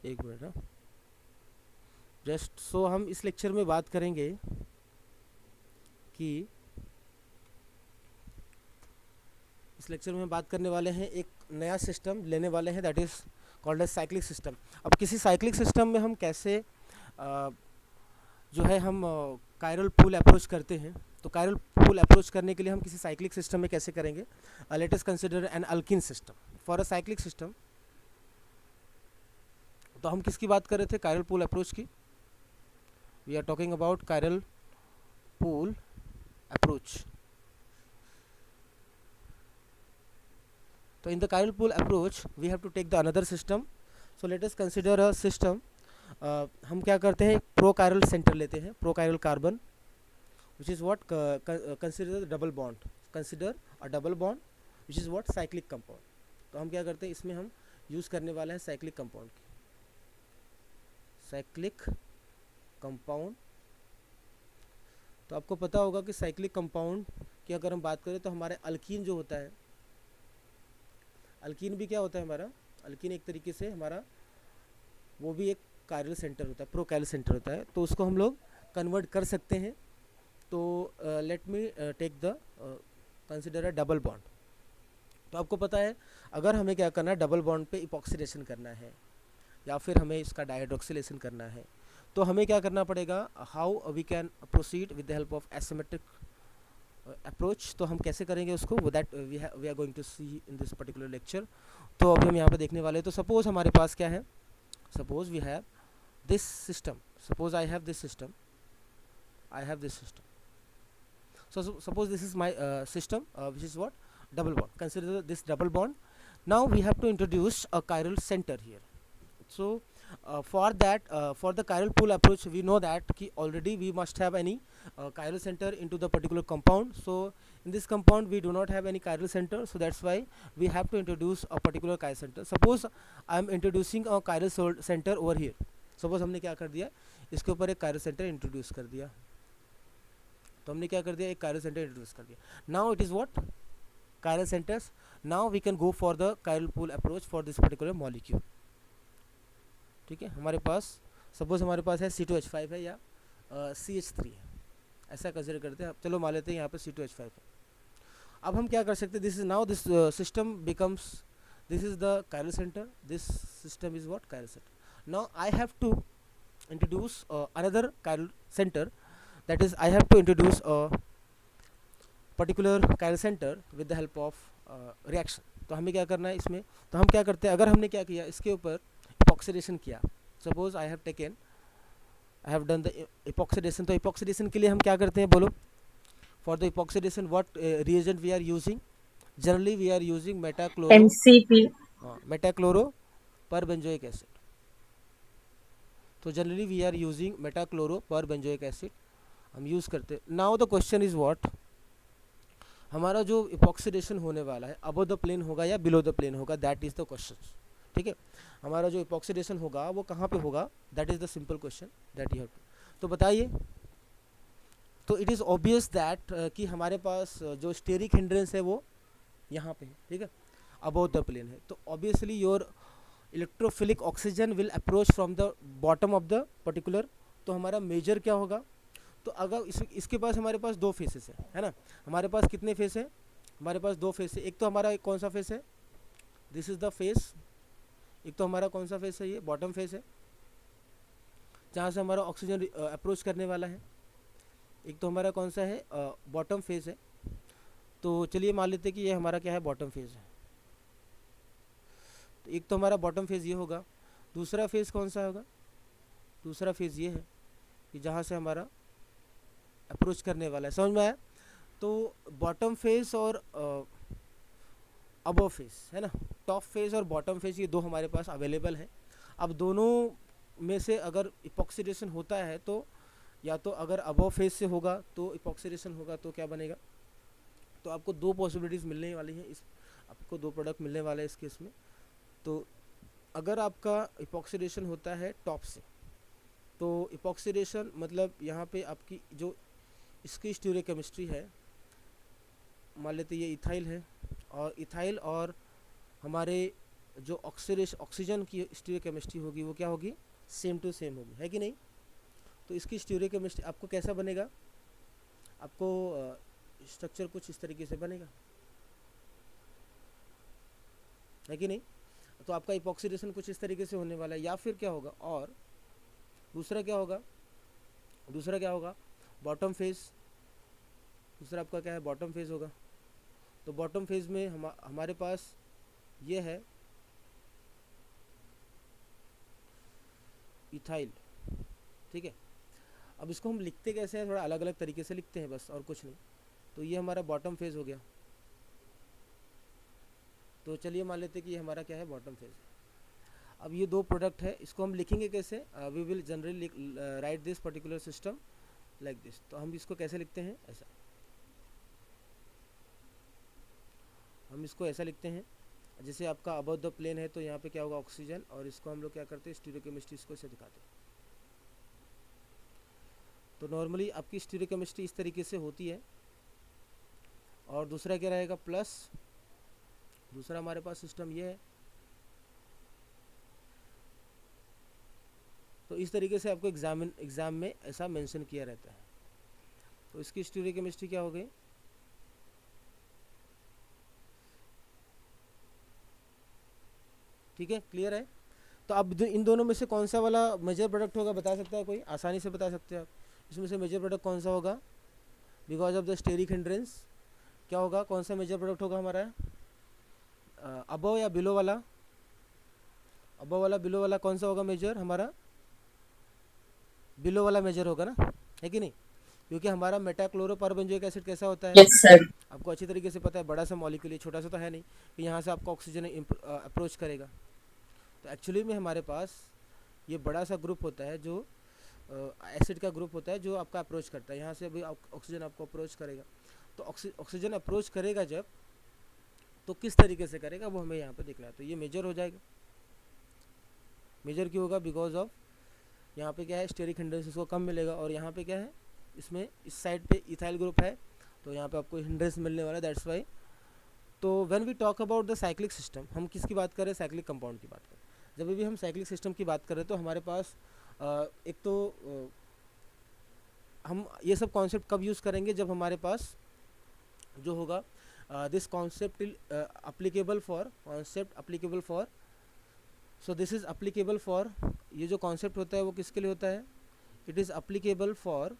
एक मिनट ना, just so हम इस लेक्चर में बात करेंगे कि इस लेक्चर में हम बात करने वाले हैं, एक नया सिस्टम लेने वाले हैं, that is called as cyclic system. अब किसी साइक्लिक सिस्टम में हम कैसे जो है हम कायरल पूल अप्रोच करते हैं, तो कायरल पूल अप्रोच करने के लिए हम किसी साइक्लिक सिस्टम में कैसे करेंगे। Let us consider an alkene system for a cyclic system. तो हम किसकी बात कर रहे थे, कायरल पूल अप्रोच की। We are talking about chiral pool approach. तो in the chiral pool approach we have to take the another system. So let us consider a system. हम क्या करते हैं, प्रो कायरल सेंटर लेते हैं, pro chiral carbon, which is what, consider double bond, consider a double bond which is what, cyclic compound. तो हम क्या करते हैं, इसमें हम यूज़ करने वाले हैं साइक्लिक कंपाउंड की, साइक्लिक कंपाउंड। तो आपको पता होगा कि साइक्लिक कंपाउंड की अगर हम बात करें तो हमारे अल्कीन जो होता है, अल्कीन भी क्या होता है हमारा, अल्कीन एक तरीके से हमारा वो भी एक कायरल सेंटर होता है, प्रो कायरल सेंटर होता है, तो उसको हम लोग कन्वर्ट कर सकते हैं। तो let me take the consider a double bond. तो आपको पता है अगर हमें क्या करना है, डबल बॉन्ड पे इपॉक्सीडेशन करना है या फिर हमें इसका डायहाइड्रोक्सिलेशन करना है, तो हमें क्या करना पड़ेगा, how we can proceed with the help of asymmetric approach. तो हम कैसे करेंगे उसको, वो that we are going to see in this particular lecture. तो अभी हम यहाँ पे देखने वाले हैं। तो सपोज हमारे पास क्या है, suppose we have this system, suppose I have this system, I have this system. So suppose this is my system, which is what, double bond. Consider this double bond. Now we have to introduce a chiral center here. So for that, for the chiral pool approach, we know that already we must have any chiral center into the particular compound. So in this compound we do not have any chiral center, so that's why we have to introduce a particular chiral center. Suppose I am introducing a chiral center over here. Suppose हमने क्या कर दिया, इसके ऊपर एक chiral center introduce कर दिया। तो हमने क्या कर दिया, एक chiral center इंट्रोड्यूस कर दिया। Now it is what, chiral centers. Now we can go for the chiral pool approach for this particular molecule. ठीक है, हमारे पास सपोज हमारे पास है C2H5 है या CH3 है, ऐसा कंसिडर करते हैं। चलो मान लेते हैं यहाँ पे C2H5 है। अब हम क्या कर सकते हैं, this is now this system becomes, this is the chiral centre, this system is what, chiral centre. Now I have to introduce another chiral centre, that is I have to introduce a particular chiral centre with the help of reaction. तो हमें क्या करना है इसमें, तो हम क्या करते हैं, अगर हमने क्या किया, इसके ऊपर इपॉक्सीडेशन किया, suppose I have taken, I have done the epoxidation. तो इपॉक्सीडेशन के लिए हम क्या करते हैं, बोलो, for the epoxidation what reagent we are using, generally we are using MCP. Metachloro per benzoic acid. तो generally we are using metachloro per benzoic acid हम यूज़ करते। Now the question is what, हमारा जो epoxidation होने वाला है above the plane होगा या बिलो द प्लेन होगा, दैट इज़ द क्वेश्चन। ठीक है, हमारा जो इपॉक्सीडेशन होगा वो कहाँ पे होगा, that is the simple question that you have to. तो बताइए, तो इट इज़ ऑब्वियस दैट कि हमारे पास जो स्टेरिक हिंड्रेंस है वो यहाँ पे है, ठीक है, अबव द प्लेन है। तो obviously your electrophilic oxygen will approach from the bottom of the particular. तो हमारा मेजर क्या होगा, तो अगर इसके पास हमारे पास दो फेसेस है ना, हमारे पास कितने फेस है, हमारे पास दो फेस है। एक तो हमारा कौन सा फेस है, दिस इज़ द फेस, एक तो हमारा कौन सा फेस है, ये बॉटम फेस है जहाँ से हमारा ऑक्सीजन अप्रोच करने वाला है। एक तो हमारा कौन सा है, बॉटम फेस है। तो चलिए मान लेते हैं कि ये हमारा क्या है, बॉटम फेज है। तो एक तो हमारा बॉटम फेज ये होगा, दूसरा फेज कौन सा होगा, दूसरा फेज ये है कि जहाँ से हमारा अप्रोच करने वाला है, समझ में आया। तो बॉटम फेस और अबव फेस है ना, टॉप फेस और बॉटम फेस, ये दो हमारे पास अवेलेबल है। अब दोनों में से अगर इपॉक्सीडेशन होता है तो या तो अगर अबव फेस से होगा तो इपॉक्सीडेशन होगा तो क्या बनेगा, तो आपको दो पॉसिबिलिटीज़ मिलने वाली हैं, इस आपको दो प्रोडक्ट मिलने वाले हैं इस केस में। तो अगर आपका इपॉक्सीडेशन होता है टॉप से, तो इपॉक्सीडेशन मतलब यहाँ पे आपकी जो इसकी स्टीरियोकेमिस्ट्री है, मान लेते ये इथाइल है, और इथाइल और हमारे जो ऑक्सीजन की स्टीरियोकेमिस्ट्री होगी वो क्या होगी, सेम टू सेम होगी, है कि नहीं। तो इसकी स्टीरियोकेमिस्ट्री आपको कैसा बनेगा, आपको स्ट्रक्चर कुछ इस तरीके से बनेगा, है कि नहीं। तो आपका इपॉक्सीडेशन कुछ इस तरीके से होने वाला है, या फिर क्या होगा, और दूसरा क्या होगा, बॉटम फेज, दूसरा आपका क्या है, बॉटम फेज होगा। तो बॉटम फेज में हमारे पास ये है इथाइल, ठीक है। अब इसको हम लिखते कैसे हैं, थोड़ा अलग अलग तरीके से लिखते हैं बस, और कुछ नहीं। तो ये हमारा बॉटम फेज हो गया। तो चलिए मान लेते हैं कि ये हमारा क्या है, बॉटम फेज है। अब ये दो प्रोडक्ट है, इसको हम लिखेंगे कैसे, we will generally write this particular system like this. तो हम इसको कैसे लिखते हैं, ऐसा, हम इसको ऐसा लिखते हैं, जैसे आपका अबव द प्लेन है तो यहाँ पे क्या होगा, ऑक्सीजन, और इसको हम लोग क्या करते हैं, स्टीरियोकेमिस्ट्री इसको ऐसे दिखाते हैं। तो नॉर्मली आपकी स्टीरियोकेमिस्ट्री इस तरीके से होती है। और दूसरा क्या रहेगा, प्लस, दूसरा हमारे पास सिस्टम ये है। तो इस तरीके से आपको एग्जाम में ऐसा मेंशन किया रहता है। तो इसकी स्टीरियोकेमिस्ट्री क्या हो गई, ठीक है, क्लियर है। तो अब इन दोनों में से कौन सा वाला मेजर प्रोडक्ट होगा, बता सकता है कोई, आसानी से बता सकते हैं आप, इसमें से मेजर प्रोडक्ट कौन सा होगा, because of the steric hindrance, क्या होगा, कौन सा मेजर प्रोडक्ट होगा हमारा, अबव या बिलो वाला, अबव वाला, बिलो वाला, कौन सा होगा मेजर हमारा, बिलो वाला मेजर होगा ना, है कि नहीं। क्योंकि हमारा मेटाक्लोरोपारबेंजोइक एसिड कैसा होता है, यस सर। आपको अच्छी तरीके से पता है, बड़ा सा मॉलिक्यूल, छोटा सा तो है नहीं कि यहाँ से आपको ऑक्सीजन अप्रोच करेगा। तो एक्चुअली में हमारे पास ये बड़ा सा ग्रुप होता है, जो एसिड का ग्रुप होता है, जो आपका अप्रोच करता है, यहाँ से अभी ऑक्सीजन आपको अप्रोच करेगा। तो ऑक्सीजन अप्रोच करेगा जब, तो किस तरीके से करेगा वो हमें यहाँ पे देखना है। तो ये मेजर हो जाएगा। मेजर क्यों होगा, बिकॉज ऑफ यहाँ पे क्या है, स्टेरिक हिंड्रेंस इसको कम मिलेगा, और यहाँ पे क्या है, इसमें इस साइड पे इथाइल ग्रुप है, तो यहाँ पे आपको हिंड्रेंस मिलने वाला है, दैट्स वाई। तो when we talk about the cyclic system, हम किसकी बात करें, साइक्लिक कंपाउंड की बात करें। जब भी हम साइक्लिक सिस्टम की बात करें तो हमारे पास एक तो हम ये सब कॉन्सेप्ट कब यूज़ करेंगे, जब हमारे पास जो होगा this concept applicable for, so this is applicable for, ये जो कॉन्सेप्ट होता है वो किसके लिए होता है, इट इज़ अप्लीकेबल फॉर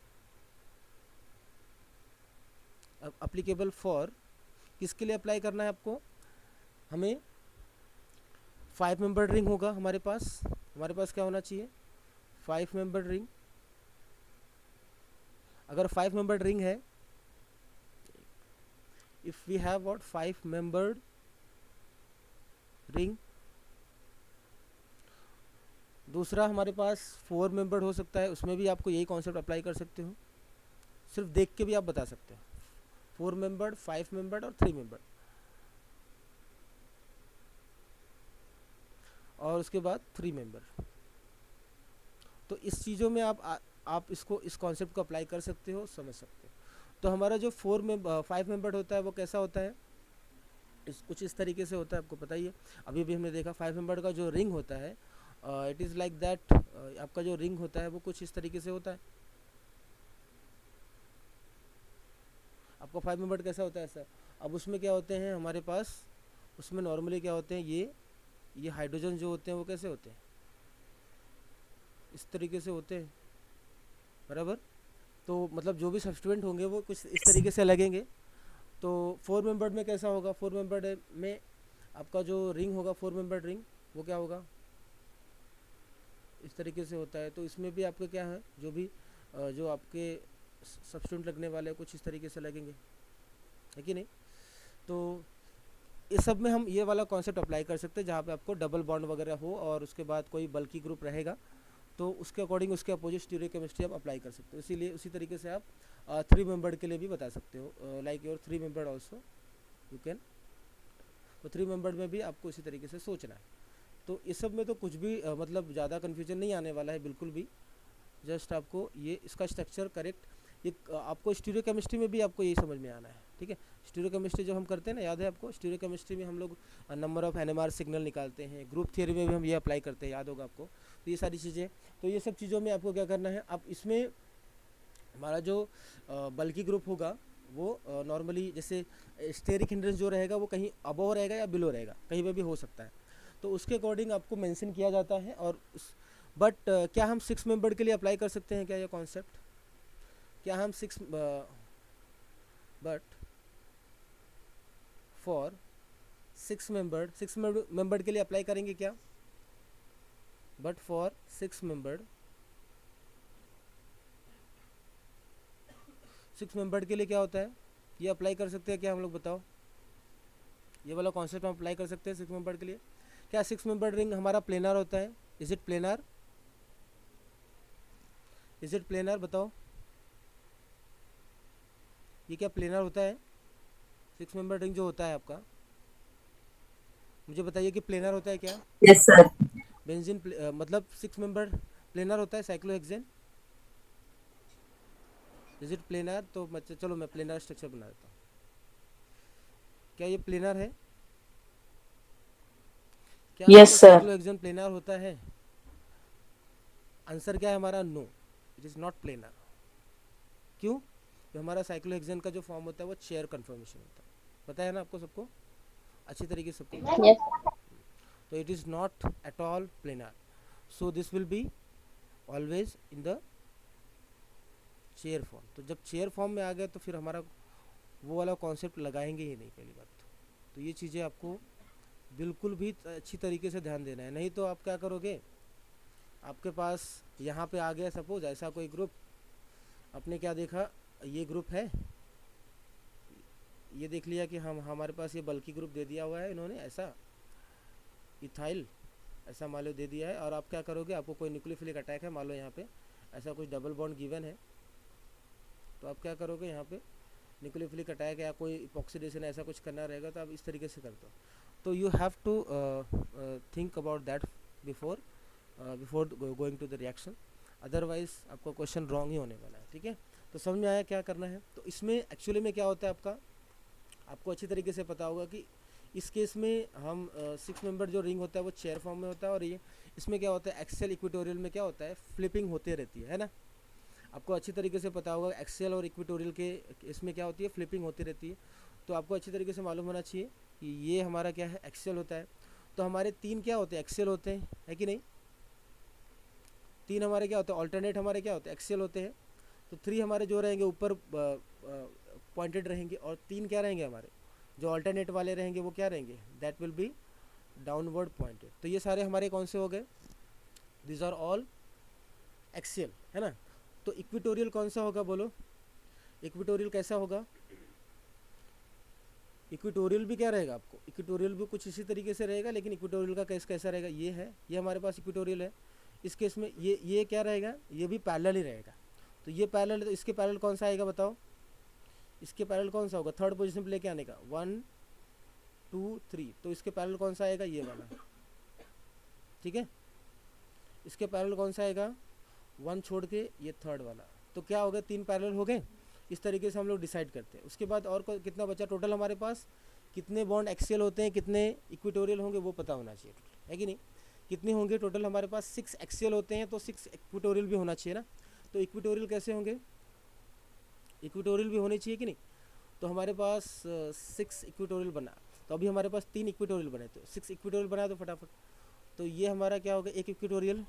किसके लिए अप्लाई करना है आपको, हमें 5 मेंबर रिंग होगा हमारे पास क्या होना चाहिए, 5 मेंबर रिंग। अगर 5 मेंबर्ड रिंग है, if we have what 5 membered ring, दूसरा हमारे पास 4 मेंबर्ड हो सकता है, उसमें भी आपको यही कॉन्सेप्ट अप्लाई कर सकते हो, सिर्फ देख के भी आप बता सकते हो, 4 मेंबर्ड, 5 मेंबर्ड और 3 मेंबर्ड। और उसके बाद 3 मेंबर। तो इस चीज़ों में आप इसको, इस कॉन्सेप्ट को अप्लाई कर सकते हो, समझ सकते हो। तो हमारा जो 5 मेंबर होता है वो कैसा होता है, कुछ इस तरीके से होता है, आपको पता ही है, अभी भी हमने देखा 5 मेंबर का जो रिंग होता है, इट इज़ लाइक दैट, आपका जो रिंग होता है वो कुछ इस तरीके से होता है। आपका 5 मेंबर कैसा होता है, सर। अब उसमें क्या होते हैं हमारे पास, उसमें नॉर्मली क्या होते हैं, ये हाइड्रोजन जो होते हैं वो कैसे होते हैं, इस तरीके से होते हैं, बराबर। तो मतलब जो भी सब्स्टिट्यूएंट होंगे वो कुछ इस तरीके से लगेंगे। तो 4 मेंबर्ड में कैसा होगा, 4 मेंबर्ड में आपका जो रिंग होगा, 4 मेंबर्ड रिंग, वो क्या होगा, इस तरीके से होता है। तो इसमें भी आपके क्या है, जो भी जो आपके सब्स्टिट्यूएंट लगने वाले कुछ इस तरीके से लगेंगे, है कि नहीं। तो इस सब में हम ये वाला कॉन्सेप्ट अप्लाई कर सकते हैं, जहाँ पे आपको डबल बॉन्ड वगैरह हो और उसके बाद कोई बल्की ग्रुप रहेगा, तो उसके अकॉर्डिंग उसके अपोजिट स्टीरियोकेमिस्ट्री आप अप्लाई कर सकते हो। इसीलिए उसी तरीके से आप 3 मेंबर्ड के लिए भी बता सकते हो, like your 3 membered also you can. तो 3 मेंबर्ड में भी आपको इसी तरीके से सोचना है। तो इस सब में तो कुछ भी मतलब ज़्यादा कन्फ्यूजन नहीं आने वाला है, बिल्कुल भी। जस्ट आपको ये इसका स्ट्रक्चर करेक्ट, ये आपको स्टीरियोकेमिस्ट्री में भी आपको यही समझ में आना है। ठीक है। स्टीरियोकेमिस्ट्री जब हम करते हैं ना, याद है आपको, स्टीरियोकेमिस्ट्री में हम लोग नंबर ऑफ एनएमआर सिग्नल निकालते हैं, ग्रुप थियरी में भी हम ये अप्लाई करते हैं, याद होगा आपको। तो ये सारी चीज़ें, तो ये सब चीज़ों में आपको क्या करना है, अब इसमें हमारा जो बल्कि ग्रुप होगा वो नॉर्मली जैसे स्टेरिक हिंड्रेंस जो रहेगा वो कहीं अबव रहेगा या बिलो रहेगा, कहीं पे भी हो सकता है, तो उसके अकॉर्डिंग आपको मेंशन किया जाता है। और बट क्या हम 6 मेंबर के लिए अप्लाई कर सकते हैं क्या ये कॉन्सेप्ट? क्या हम बट फॉर 6 मेंबर के लिए अप्लाई करेंगे क्या? बट फॉर 6 मेंबर के लिए क्या होता है, ये अप्लाई कर सकते हैं क्या हम लोग, बताओ? ये वाला कॉन्सेप्ट हम अप्लाई कर सकते हैं 6 मेंबर के लिए? क्या 6 मेंबर रिंग हमारा प्लेनर होता है? Is it planar? Is it planar, बताओ? ये क्या प्लेनर होता है? 6 मेंबर रिंग जो होता है आपका, मुझे बताइए कि प्लेनर होता है क्या? Yes sir. बेंजीन मतलब 6 मेंबर प्लेनर होता है साइक्लोहेक्सेन? Is it planar? तो चलो मैं प्लेनर स्ट्रक्चर बना देता हूँ। क्या ये प्लेनर है? क्या यस आपको सर। साइक्लोहेक्सेन प्लेनर होता है? आंसर क्या है हमारा? No, it is not planar. क्यों? जो हमारा साइक्लोहेक्सेन का जो फॉर्म होता है वो चेयर कन्फर्मेशन होता है, पता है ना आपको, सबको अच्छी तरीके से सबको पता है। यस। तो it is not at all planar, so this will be always in the chair form. तो जब चेयर फॉर्म में आ गया तो फिर हमारा वो वाला कॉन्सेप्ट लगाएंगे ही नहीं, पहली बात तो ये चीज़ें आपको बिल्कुल भी अच्छी तरीके से ध्यान देना है, नहीं तो आप क्या करोगे, आपके पास यहाँ पे आ गया सपोज ऐसा कोई ग्रुप, आपने क्या देखा, ये ग्रुप है, ये देख लिया कि हम हमारे पास ये बल्कि ग्रुप दे दिया हुआ है इन्होंने, ऐसा इथाइल ऐसा मान लो दे दिया है, और आप क्या करोगे, आपको कोई न्यूक्लियोफिलिक अटैक है मान लो, यहाँ पे ऐसा कुछ डबल बॉन्ड गिवन है, तो आप क्या करोगे, यहाँ पे न्यूक्लियोफिलिक अटैक या कोई इपॉक्सीडेशन ऐसा कुछ करना रहेगा, तो आप इस तरीके से करते हो। तो you have to think about that before before going to the reaction, otherwise आपका क्वेश्चन रॉन्ग ही होने वाला है, ठीक है। तो समझ में आया क्या करना है? तो इसमें एक्चुअली में क्या होता है आपका, आपको अच्छी तरीके से पता होगा कि इस केस में हम 6 मेंबर जो रिंग होता है वो चेयर फॉर्म में होता है, और ये इसमें क्या होता है, एक्सेल इक्वेटोरियल में क्या होता है, फ्लिपिंग होते रहती है ना। आपको अच्छी तरीके से पता होगा एक्सेल और इक्वेटोरियल के इसमें क्या होती है, फ्लिपिंग होती रहती है। तो आपको अच्छी तरीके से मालूम होना चाहिए कि ये हमारा क्या है, एक्सेल होता है। तो हमारे 3 क्या होते हैं, एक्सेल होते हैं, है कि नहीं? 3 हमारे क्या होते हैं, ऑल्टरनेट हमारे क्या होते हैं, एक्सेल होते हैं। तो 3 हमारे जो रहेंगे ऊपर पॉइंटेड रहेंगे, और 3 क्या रहेंगे हमारे जो ऑल्टरनेट वाले रहेंगे वो क्या रहेंगे, that will B downward pointed. तो ये सारे हमारे कौन से हो गए, दिस आर ऑल एक्सेल, है ना। तो इक्वेटोरियल कौन सा होगा, बोलो? इक्वेटोरियल कैसा होगा? इक्वेटोरियल भी क्या रहेगा आपको, इक्वेटोरियल भी कुछ इसी तरीके से रहेगा, लेकिन इक्वेटोरियल का केस कैसा रहेगा, ये है, ये हमारे पास इक्वेटोरियल है। इस केस में ये क्या रहेगा, ये भी पैरेलल ही रहेगा। तो ये पैरेलल, तो इसके पैरेलल कौन सा आएगा बताओ? इसके पैरेलल कौन सा होगा, थर्ड पोजीशन पे लेके आने का, 1 2 3, तो इसके पैरेलल कौन सा आएगा, ये वाला, ठीक है। इसके पैरेलल कौन सा आएगा, 1 छोड़ के ये थर्ड वाला। तो क्या हो गया, 3 पैरेलल हो गए। इस तरीके से हम लोग डिसाइड करते हैं। उसके बाद और कितना बचा टोटल हमारे पास, कितने बॉन्ड एक्सियल होते हैं, कितने इक्वेटोरियल होंगे, वो पता होना चाहिए टोटल, है कि नहीं? कितने होंगे टोटल हमारे पास, 6 एक्सियल होते हैं, तो 6 इक्वेटोरियल भी होना चाहिए ना। तो इक्वेटोरियल कैसे होंगे, इक्वेटोरियल भी होने चाहिए कि नहीं? तो हमारे पास 6 इक्वेटोरियल बना, तो अभी हमारे पास 3 इक्वेटोरियल बने, तो 6 इक्वेटोरियल बना दो फटाफट। तो ये हमारा क्या होगा, एक equatorial,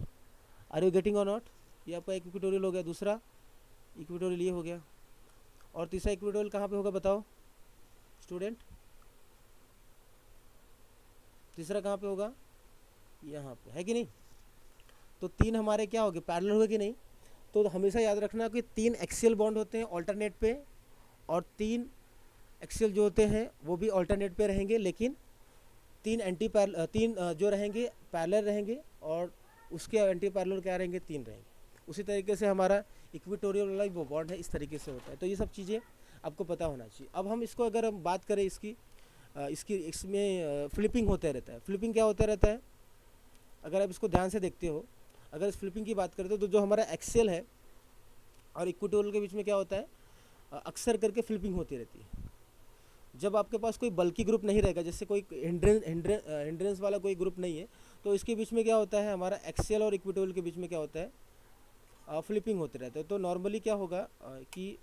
are you getting or not? ये आपका एक इक्वेटोरियल हो गया, दूसरा इक्वेटोरियल ये हो गया, और तीसरा इक्वेटोरियल कहाँ पे होगा बताओ स्टूडेंट? तीसरा कहाँ पे होगा, यहाँ पे, है कि नहीं? तो 3 हमारे क्या हो गए, पैरेलल हो गए कि नहीं? तो हमेशा याद रखना कि 3 एक्सियल बॉन्ड होते हैं ऑल्टरनेट पे, और 3 एक्सियल जो होते हैं वो भी ऑल्टरनेट पे रहेंगे, लेकिन 3 जो रहेंगे पैरेलल रहेंगे, और उसके एंटी पैरेलल क्या रहेंगे, 3 रहेंगे। उसी तरीके से हमारा इक्वेटोरियल वाला वो बॉन्ड है, इस तरीके से होता है। तो ये सब चीज़ें आपको पता होना चाहिए। अब हम इसको अगर हम बात करें इसमें फ्लिपिंग होता रहता है। फ्लिपिंग क्या होता रहता है, अगर आप इसको ध्यान से देखते हो, अगर इस फ्लिपिंग की बात करें तो जो हमारा एक्सेल है और इक्वेटोरियल के बीच में क्या होता है, अक्सर करके फ्लिपिंग होती रहती है। जब आपके पास कोई बल्कि ग्रुप नहीं रहेगा, जैसे कोई हिंड्रेंस वाला कोई ग्रुप नहीं है, तो इसके बीच में क्या होता है, हमारा एक्सियल और इक्वेटोरियल के बीच में क्या होता है, फ्लिपिंग होते रहते हैं। तो नॉर्मली क्या होगा कि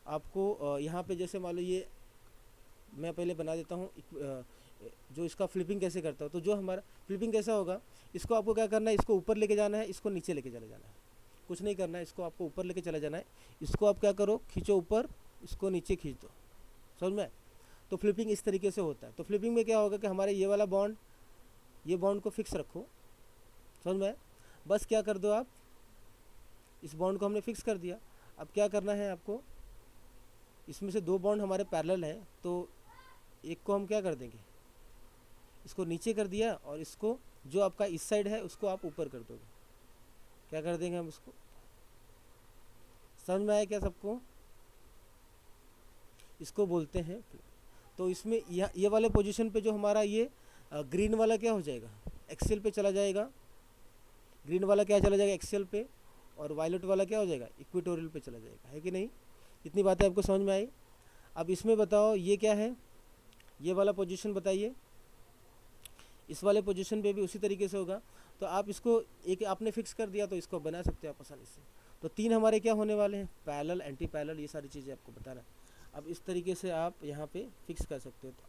आपको यहाँ पे जैसे मान लो ये मैं पहले बना देता हूँ जो इसका फ्लिपिंग कैसे करता हूँ। तो जो हमारा फ्लिपिंग कैसा होगा, इसको आपको क्या करना है, इसको ऊपर लेके जाना है, इसको नीचे लेके चले जाना है, कुछ नहीं करना है, इसको आपको ऊपर लेके चला जाना है। इसको आप क्या करो, खींचो ऊपर, इसको नीचे खींच दो, समझ में। तो फ्लिपिंग इस तरीके से होता है। तो फ्लिपिंग में क्या होगा कि हमारे ये वाला बॉन्ड, ये बॉन्ड को फिक्स रखो, समझ में। बस क्या कर दो आप, इस बॉन्ड को हमने फिक्स कर दिया। अब क्या करना है आपको, इसमें से दो बॉन्ड हमारे पैरेलल हैं, तो एक को हम क्या कर देंगे, इसको नीचे कर दिया, और इसको जो आपका इस साइड है उसको आप ऊपर कर दोगे। क्या कर देंगे हम इसको, समझ में आया क्या सबको? इसको बोलते हैं। तो इसमें ये वाले पोजीशन पे जो हमारा ये ग्रीन वाला क्या हो जाएगा, एक्सेल पे चला जाएगा। ग्रीन वाला क्या चला जाएगा, एक्सेल पे, और वायलेट वाला क्या हो जाएगा, इक्वेटोरियल पे चला जाएगा, है कि नहीं? इतनी बातें आपको समझ में आई। अब इसमें बताओ ये क्या है, ये वाला पोजीशन बताइए। इस वाले पोजीशन पे भी उसी तरीके से होगा। तो आप इसको एक आपने फिक्स कर दिया, तो इसको बना सकते हो आप आसानी से। तो तीन हमारे क्या होने वाले हैं, पैरेलल, एंटी पैरेलल, ये सारी चीज़ें आपको बताना है। अब इस तरीके से आप यहाँ पे फिक्स कर सकते हो। तो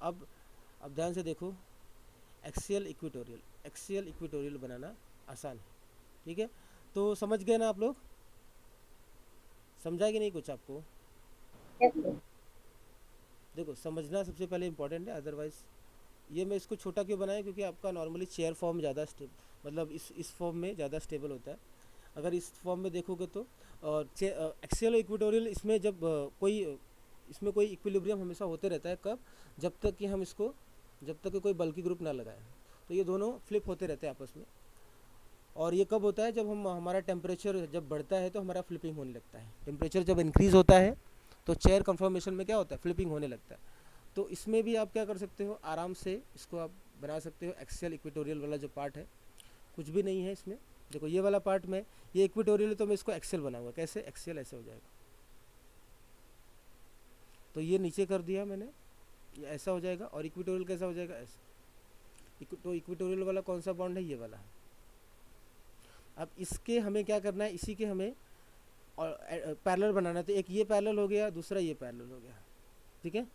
अब ध्यान से देखो, एक्सियल इक्वेटोरियल बनाना आसान है, ठीक है। तो समझ गए ना आप लोग, समझा कि नहीं कुछ आपको? देखो, समझना सबसे पहले इम्पोर्टेंट है, अदरवाइज ये मैं इसको छोटा क्यों बनाया, क्योंकि आपका नॉर्मली चेयर फॉर्म ज़्यादा मतलब इस फॉर्म में ज़्यादा स्टेबल होता है। अगर इस फॉर्म में देखोगे तो एक्सियल और इक्वेटोरियल, इसमें जब इसमें कोई इक्विलिब्रियम हमेशा होते रहता है, कब, जब तक कि हम इसको, जब तक कि कोई बल्कि ग्रुप ना लगाए। तो ये दोनों फ्लिप होते रहते हैं आपस में। और ये कब होता है, जब हमारा टेम्परेचर जब बढ़ता है तो हमारा फ्लिपिंग होने लगता है। टेम्परेचर जब इंक्रीज़ होता है तो चेयर कन्फर्मेशन में क्या होता है, फ्लिपिंग होने लगता है। तो इसमें भी आप क्या कर सकते हो, आराम से इसको आप बना सकते हो। एक्सियल इक्वेटोरियल वाला जो पार्ट है, कुछ भी नहीं है इसमें। देखो ये वाला पार्ट में, ये इक्वेटोरियल है तो मैं इसको एक्सियल बनाऊंगा। कैसे, एक्सियल ऐसे हो जाएगा। तो ये नीचे कर दिया मैंने, ये ऐसा हो जाएगा। और इक्वेटोरियल कैसा हो जाएगा, ऐसा। तो इक्वेटोरियल वाला कौन सा बॉन्ड है, ये वाला। अब इसके हमें क्या करना है, इसी के हमें और पैरेलल बनाना है। तो एक ये पैरेलल हो गया, दूसरा ये पैरेलल हो गया, ठीक है।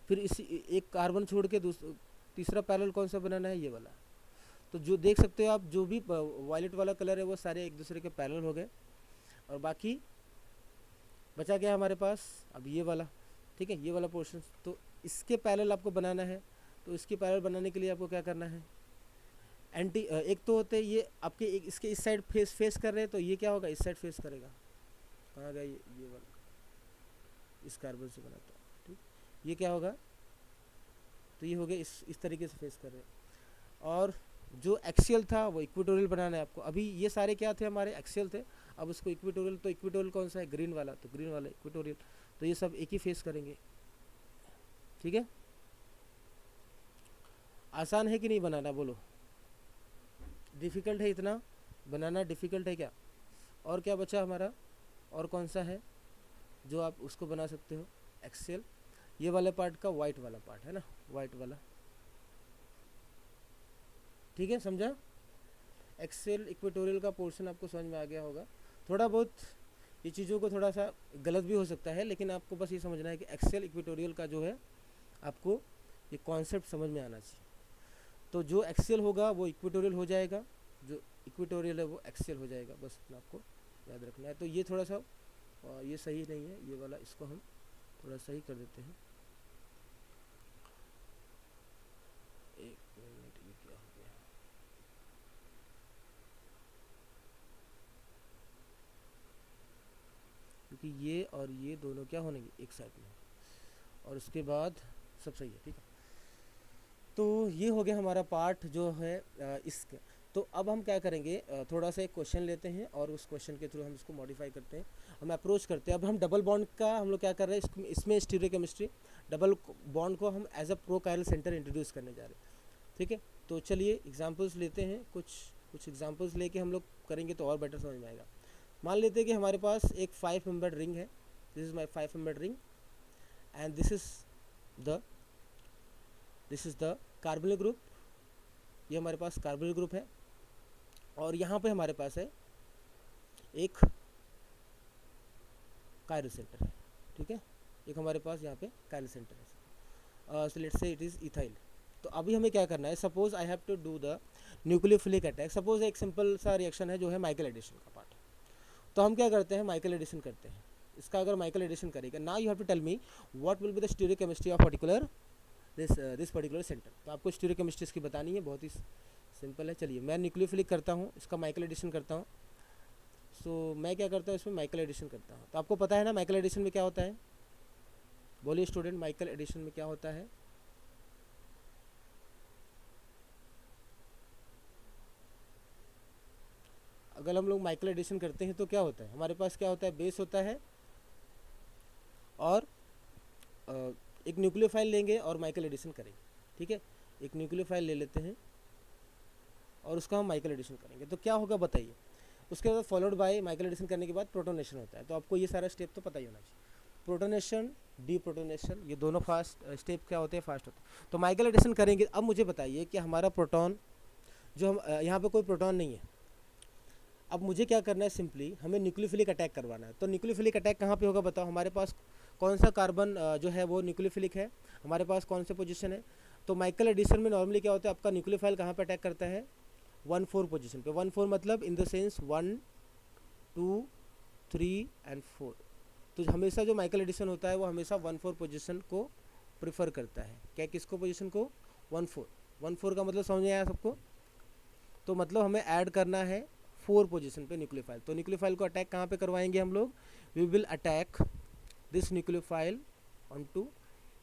फिर इसी एक कार्बन छोड़ के तीसरा पैरेलल कौन सा बनाना है, ये वाला। तो जो देख सकते हो आप, जो भी वायलेट वाला कलर है वो सारे एक दूसरे के पैरेलल हो गए। और बाकी बचा गया हमारे पास अब ये वाला, ठीक है, ये वाला पोर्शन। तो इसके पैरेलल आपको बनाना है। तो इसके पैरेलल बनाने के लिए आपको क्या करना है, एक तो होते हैं ये आपके इसके इस साइड फेस कर रहे हैं, तो ये क्या होगा, इस साइड फेस करेगा। कहाँ गया ये वाला, इस कार्बन से बनाता हूँ, ठीक। ये क्या होगा, तो ये हो गया इस तरीके से फेस कर रहे हैं। और जो एक्सियल था वो इक्वेटोरियल बनाना है आपको। अभी ये सारे क्या थे, हमारे एक्सियल थे। अब उसको इक्वेटोरियल, तो इक्वेटोरियल कौन सा है, ग्रीन वाला, तो ग्रीन वाला इक्वेटोरियल। तो ये सब एक ही फेस करेंगे, ठीक है। आसान है कि नहीं बनाना, बोलो। डिफ़िकल्ट है इतना बनाना, डिफ़िकल्ट है क्या? और क्या बचा हमारा, और कौन सा है जो आप उसको बना सकते हो, एक्सेल। ये वाले पार्ट का वाइट वाला पार्ट है ना, वाइट वाला, ठीक है, समझा। एक्सेल इक्वेटोरियल का पोर्शन आपको समझ में आ गया होगा। थोड़ा बहुत ये चीज़ों को थोड़ा सा गलत भी हो सकता है, लेकिन आपको बस ये समझना है कि एक्सेल इक्वेटोरियल का जो है आपको ये कॉन्सेप्ट समझ में आना चाहिए। तो जो एक्सेल होगा वो इक्वेटोरियल हो जाएगा, जो इक्वेटोरियल है वो एक्सेल हो जाएगा, बस इतना आपको याद रखना है। तो ये थोड़ा सा ये सही नहीं है, ये वाला, इसको हम थोड़ा सही कर देते हैं। एक मिनट, ये क्या हो गया, क्योंकि ये और ये दोनों क्या होने एक साइड में, और उसके बाद सब सही है, ठीक है। तो ये हो गया हमारा पार्ट जो है इसका। तो अब हम क्या करेंगे, थोड़ा सा एक क्वेश्चन लेते हैं और उस क्वेश्चन के थ्रू हम इसको मॉडिफाई करते हैं, हम अप्रोच करते हैं। अब हम डबल बॉन्ड का हम लोग क्या कर रहे हैं, इसमें स्टीरियोकेमिस्ट्री, डबल बॉन्ड को हम एज अ प्रोकायरल सेंटर इंट्रोड्यूस करने जा रहे हैं, ठीक है। तो चलिए एग्जांपल्स लेते हैं, कुछ एग्जांपल्स लेके हम लोग करेंगे तो और बेटर समझ में आएगा। मान लेते हैं कि हमारे पास एक 5 मेंबर्ड रिंग है, this is my 5 membered ring, and this is the this is the carbonyl group, ये हमारे पास कार्बोनिल ग्रुप है, और यहाँ पे हमारे पास है एक कायरल सेंटर है, ठीक है, एक हमारे पास यहाँ पे कायरल सेंटर है। So let's say it is ethyl. तो अभी हमें क्या करना है, suppose I have to do the nucleophilic attack. Suppose एक सिंपल सा रिएक्शन है जो है माइकल एडिशन का पार्ट, तो हम क्या करते हैं, माइकल एडिशन करते हैं। इसका अगर माइकल एडिशन करेगा, now you have to tell me what will be the stereochemistry of particular this particular centre. तो आपको स्टीरियोकेमिस्ट्री इसकी बतानी है, बहुत ही सिंपल है। चलिए मैं न्यूक्लियोफिलिक करता हूँ, इसका माइकल एडिशन करता हूँ। सो मैं क्या करता हूँ, इसमें माइकल एडिशन करता हूँ। तो आपको पता है ना माइकल एडिशन में क्या होता है, बोलिए स्टूडेंट, माइकल एडिशन में क्या होता है? अगर हम लोग माइकल एडिशन करते हैं तो क्या होता है, हमारे पास क्या होता है, बेस होता है और एक न्यूक्लियोफाइल लेंगे और माइकल एडिशन करेंगे, ठीक है। एक न्यूक्लियोफाइल ले लेते हैं और उसका हम माइकल एडिशन करेंगे, तो क्या होगा बताइए। उसके बाद फॉलोड बाय माइकल एडिशन करने के बाद प्रोटोनेशन होता है। तो आपको ये सारा स्टेप तो पता ही होना चाहिए, प्रोटोनेशन, डीप्रोटोनेशन, ये दोनों फास्ट स्टेप क्या होते हैं, फास्ट होते हैं। तो माइकल एडिशन करेंगे। अब मुझे बताइए कि हमारा प्रोटॉन जो हम यहाँ पे कोई प्रोटॉन नहीं है। अब मुझे क्या करना है, सिंपली हमें न्यूक्लियोफिलिक अटैक करवाना है। तो न्यूक्लियोफिलिक अटैक कहाँ पे होगा बताओ, हमारे पास कौन सा कार्बन जो है वो न्यूक्लियोफिलिक है, हमारे पास कौन से पोजीशन है। तो माइकल एडिशन में नॉर्मली क्या होता है, आपका न्यूक्लियोफाइल कहाँ पे अटैक करता है, 1,4 पोजीशन पे। 1,4 मतलब इन द सेंस 1, 2, 3 एंड 4। तो हमेशा जो माइकल एडिशन होता है वो हमेशा 1,4 पोजीशन को प्रेफर करता है। क्या, किसको, पोजीशन को, 1,4। 1,4 का मतलब समझ में आया सबको। तो मतलब हमें ऐड करना है 4 पोजीशन पे न्यूक्लियोफाइल। तो न्यूक्लियोफाइल को अटैक कहाँ पे करवाएंगे हम लोग, we will attack this nucleophile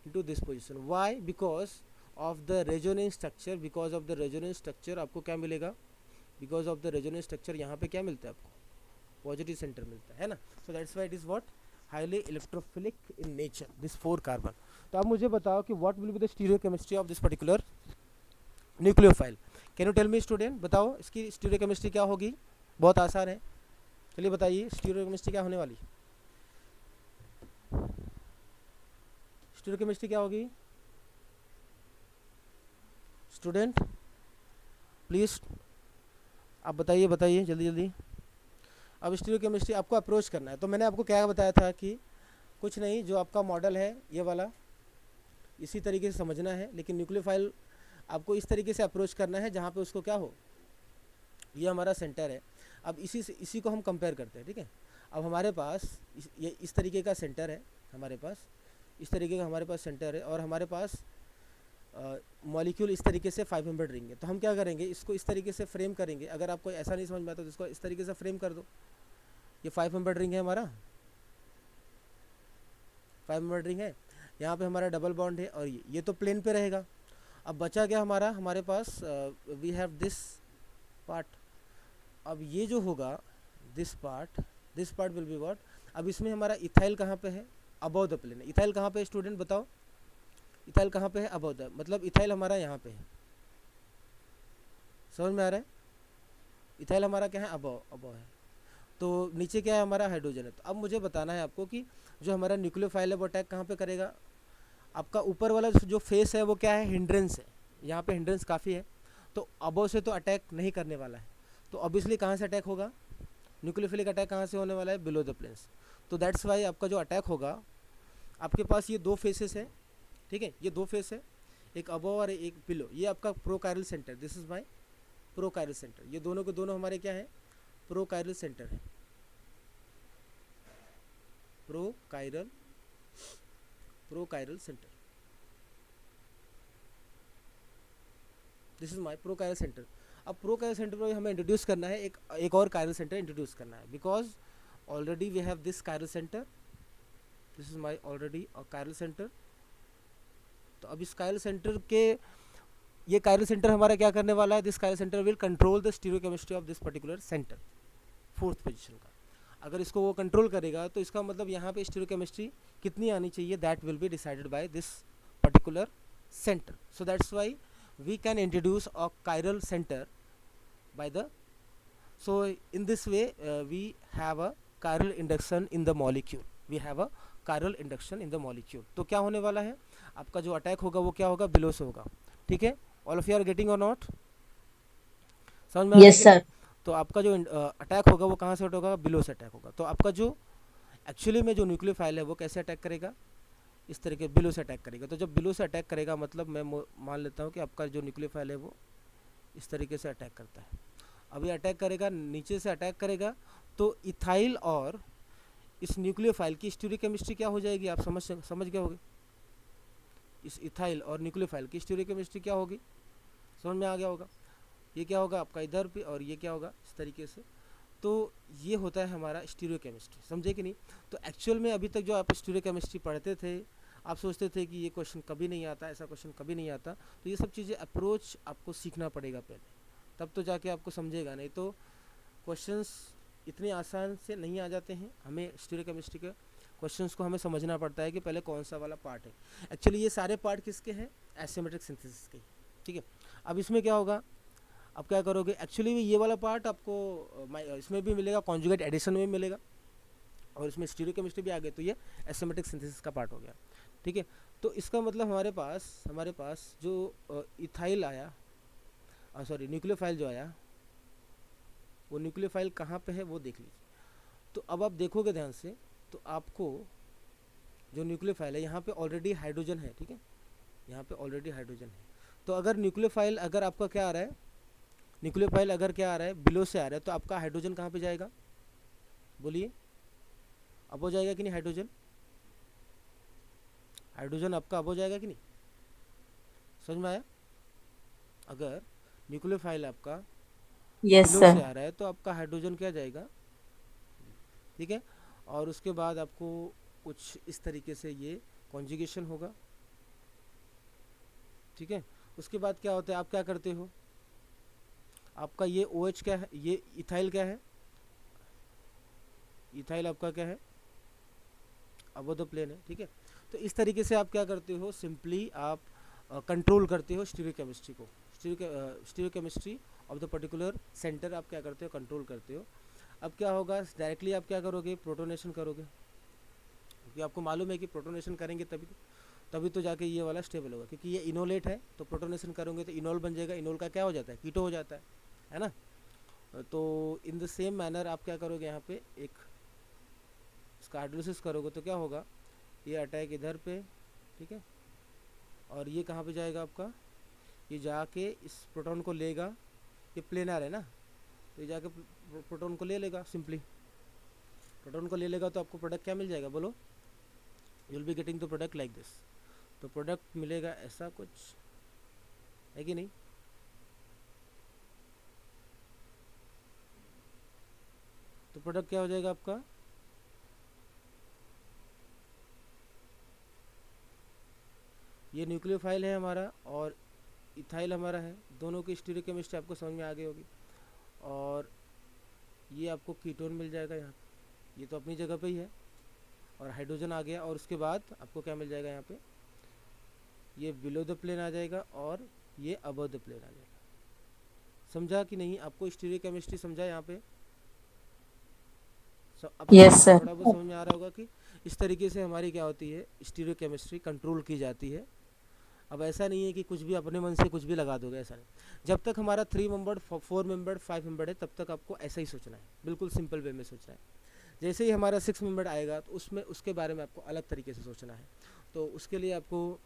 into this position. Why? Because of the resonance structure. Because of the resonance structure आपको क्या मिलेगा, because of the resonance structure यहाँ पे क्या मिलता है आपको, पॉजिटिव सेंटर मिलता है ना। so that's why it is what, highly electrophilic in nature, this 4 carbon। तो अब मुझे बताओ कि what will be the stereochemistry of this particular nucleophile। can you tell me student, बताओ इसकी stereochemistry क्या होगी, बहुत आसान है, चलिए बताइए stereochemistry क्या होने वाली, स्टीरियोकेमिस्ट्री क्या होगी स्टूडेंट, प्लीज़ आप बताइए, बताइए जल्दी जल्दी। अब स्टीरियोकेमिस्ट्री आपको अप्रोच करना है। तो मैंने आपको क्या बताया था कि कुछ नहीं, जो आपका मॉडल है ये वाला, इसी तरीके से समझना है, लेकिन न्यूक्लियोफाइल आपको इस तरीके से अप्रोच करना है जहाँ पे उसको क्या हो, ये हमारा सेंटर है। अब इसी को हम कंपेयर करते हैं, ठीक है। अब हमारे पास ये इस तरीके का सेंटर है, हमारे पास इस तरीके का हमारे पास सेंटर है, और हमारे पास मॉलिक्यूल इस तरीके से 500 रिंग है। तो हम क्या करेंगे, इसको इस तरीके से फ्रेम करेंगे। अगर आपको ऐसा नहीं समझ में आता तो इसको इस तरीके से फ्रेम कर दो। ये 500 रिंग है, हमारा 500 रिंग है, यहाँ पे हमारा डबल बॉन्ड है, और ये तो प्लेन पे रहेगा। अब बचा क्या हमारा, हमारे पास वी हैव दिस पार्ट। अब ये जो होगा, this part will be what. अब इसमें हमारा इथाइल कहाँ पे है, अबव द प्लेन। इथाइल कहाँ पे है स्टूडेंट, बताओ, इथाइल कहाँ पे है, अबव द, मतलब इथाइल हमारा यहाँ पे है, समझ में आ रहा है। इथाइल हमारा क्या है, अबव है। तो नीचे क्या है, हमारा हाइड्रोजन है। तो अब मुझे बताना है आपको कि जो हमारा न्यूक्लियोफाइल है वो अटैक कहाँ पे करेगा। आपका ऊपर वाला जो फेस है वो क्या है, हिंड्रेंस है, यहाँ पे हिंड्रेंस काफ़ी है, तो अबव से तो अटैक नहीं करने वाला है। तो ऑब्वियसली कहाँ से अटैक होगा, न्यूक्लियोफिलिक अटैक कहाँ से होने वाला है, बिलो द प्लेन्स। तो दैट्स वाई आपका जो अटैक होगा, आपके पास ये 2 फेसेस है, ठीक है, ये 2 फेस है, एक अबव और एक बिलो। ये आपका prochiral centre, this is my prochiral centre. ये दोनों के दोनों हमारे क्या है, प्रोकायरल सेंटर है, prochiral centre, this is my prochiral centre. अब प्रोकायरल सेंटर पर हमें इंट्रोड्यूस करना है, एक और कायरल सेंटर इंट्रोड्यूस करना है, because already we have this chiral centre, this is my already a chiral centre. तो अब इस कायरल सेंटर के, ये कायरल सेंटर हमारा क्या करने वाला है, this chiral centre will control the stereochemistry of this particular centre, 4th position का। अगर इसको वो कंट्रोल करेगा तो इसका मतलब यहाँ पे स्टीरियोकेमिस्ट्री कितनी आनी चाहिए, that will be decided by this particular centre. So that's why we can introduce a chiral centre by the, so in this way we have a chiral induction in the molecule, we have a chiral induction in the molecule. तो क्या होने वाला है, आपका जो attack होगा वो क्या होगा, बिलो से होगा। ठीक है, all of you are getting or not, समझ में आ रहा है Yes, कि नहीं? sir. तो आपका जो अटैक होगा वो कहाँ से होगा, बिलो से अटैक होगा। तो आपका जो एक्चुअली में जो न्यूक्लियोफाइल है वो कैसे अटैक करेगा, इस तरीके बिलो से अटैक करेगा। तो जब बिलो से अटैक करेगा मतलब मैं मान लेता हूँ कि आपका जो न्यूक्लियोफाइल है वो इस तरीके से अटैक करता है। अब ये अटैक करेगा, नीचे से अटैक करेगा, तो इथाइल और इस न्यूक्लियोफाइल की स्टीरियोकेमिस्ट्री क्या हो जाएगी, आप समझ गए होगे। इस इथाइल और न्यूक्लियोफाइल की स्टीरियोकेमिस्ट्री क्या होगी, समझ में आ गया होगा। ये क्या होगा आपका इधर पे, और ये क्या होगा इस तरीके से। तो ये होता है हमारा स्टीरियोकेमिस्ट्री, समझे कि नहीं? तो एक्चुअल में अभी तक जो आप स्टीरियोकेमिस्ट्री पढ़ते थे, आप सोचते थे कि ये क्वेश्चन कभी नहीं आता, ऐसा क्वेश्चन कभी नहीं आता। तो ये सब चीज़ें अप्रोच आपको सीखना पड़ेगा पहले, तब तो जाके आपको समझेगा, नहीं तो क्वेश्चंस इतने आसान से नहीं आ जाते हैं। हमें स्टीरियोकेमिस्ट्री के क्वेश्चंस को हमें समझना पड़ता है कि पहले कौन सा वाला पार्ट है। एक्चुअली ये सारे पार्ट किसके हैं, एसिमेट्रिक सिंथेसिस के। ठीक है, अब इसमें क्या होगा, आप क्या करोगे, एक्चुअली ये वाला पार्ट आपको इसमें भी मिलेगा, कॉन्जुगेट एडिशन में मिलेगा, और इसमें स्टीरियोकेमिस्ट्री भी आ गई। तो ये एसिमेट्रिक सिंथेसिस का पार्ट हो गया। ठीक है, तो इसका मतलब हमारे पास जो इथाइल आया, सॉरी न्यूक्लियोफाइल जो आया, वो न्यूक्लियोफाइल कहाँ पे है वो देख लीजिए। तो अब आप देखोगे ध्यान से, तो आपको जो न्यूक्लियोफाइल है यहाँ पे ऑलरेडी हाइड्रोजन है। ठीक है, यहाँ पे ऑलरेडी हाइड्रोजन है। तो अगर न्यूक्लियोफाइल अगर आपका क्या आ रहा है, न्यूक्लियोफाइल अगर क्या आ रहा है, बिलो से आ रहा है, तो आपका हाइड्रोजन कहाँ पे जाएगा, बोलिए। अब हो जाएगा कि नहीं हाइड्रोजन, हाइड्रोजन आपका अब हो जाएगा कि नहीं, समझ में आया? अगर न्यूक्लियोफाइल आपका Yes, बिलो से sir. आ रहा है तो आपका हाइड्रोजन क्या जाएगा। ठीक है, और उसके बाद आपको कुछ इस तरीके से ये कॉन्जुगेशन होगा। ठीक है, उसके बाद क्या होता है, आप क्या करते हो, आपका ये OH क्या है, ये इथाइल क्या है, इथाइल आपका क्या है, अब द प्लेन है। ठीक है, तो इस तरीके से आप क्या करते हो, सिंपली आप कंट्रोल करते हो स्टीरियोकेमिस्ट्री को, stereochemistry of the particular centre आप क्या करते हो, कंट्रोल करते हो। अब क्या होगा, डायरेक्टली आप क्या करोगे, प्रोटोनेशन करोगे, क्योंकि आपको मालूम है कि प्रोटोनेशन करेंगे तभी तो जाके ये वाला स्टेबल होगा, क्योंकि ये इनोलेट है। तो प्रोटोनेशन करोगे तो इनोल बन जाएगा, इनोल का क्या हो जाता है, कीटो हो जाता है ना। तो इन द सेम मैनर आप क्या करोगे, यहाँ पे एक इसका हाइड्रोलिसिस करोगे तो क्या होगा, ये अटैक इधर पे। ठीक है, और ये कहाँ पे जाएगा आपका, ये जाके इस प्रोटॉन को लेगा, ये प्लेनर है ना, तो ये जाके प्रोटॉन को ले लेगा, सिंपली प्रोटॉन को ले लेगा। तो आपको प्रोडक्ट क्या मिल जाएगा, बोलो, you will be getting the product like this. तो प्रोडक्ट मिलेगा ऐसा कुछ, है कि नहीं। तो प्रोडक्ट क्या हो जाएगा आपका, ये न्यूक्लियोफाइल है हमारा और इथाइल हमारा है, दोनों की स्टीरियोकेमिस्ट्री आपको समझ में आ गई होगी। और ये आपको कीटोन मिल जाएगा यहाँ, ये तो अपनी जगह पे ही है, और हाइड्रोजन आ गया। और उसके बाद आपको क्या मिल जाएगा यहाँ पे, ये बिलो द प्लेन आ जाएगा और ये अबव द प्लेन आ जाएगा। समझा कि नहीं, आपको स्टीरियोकेमिस्ट्री समझा यहाँ पे, अब Yes, sir. थोड़ा बहुत समझ में आ रहा होगा कि इस तरीके से हमारी क्या होती है, स्टीरियोकेमिस्ट्री कंट्रोल की जाती है। अब ऐसा नहीं है कि कुछ भी अपने मन से कुछ भी लगा दोगे, ऐसा नहीं। जब तक हमारा 3 मेंबर्ड 4 मेंबर्ड 5 मेंबर्ड है तब तक आपको ऐसा ही सोचना है, बिल्कुल सिंपल वे में सोचना है। जैसे ही हमारा 6 मेंबर्ड आएगा तो उसमें उसके बारे में आपको अलग तरीके से सोचना है। तो उसके लिए आपको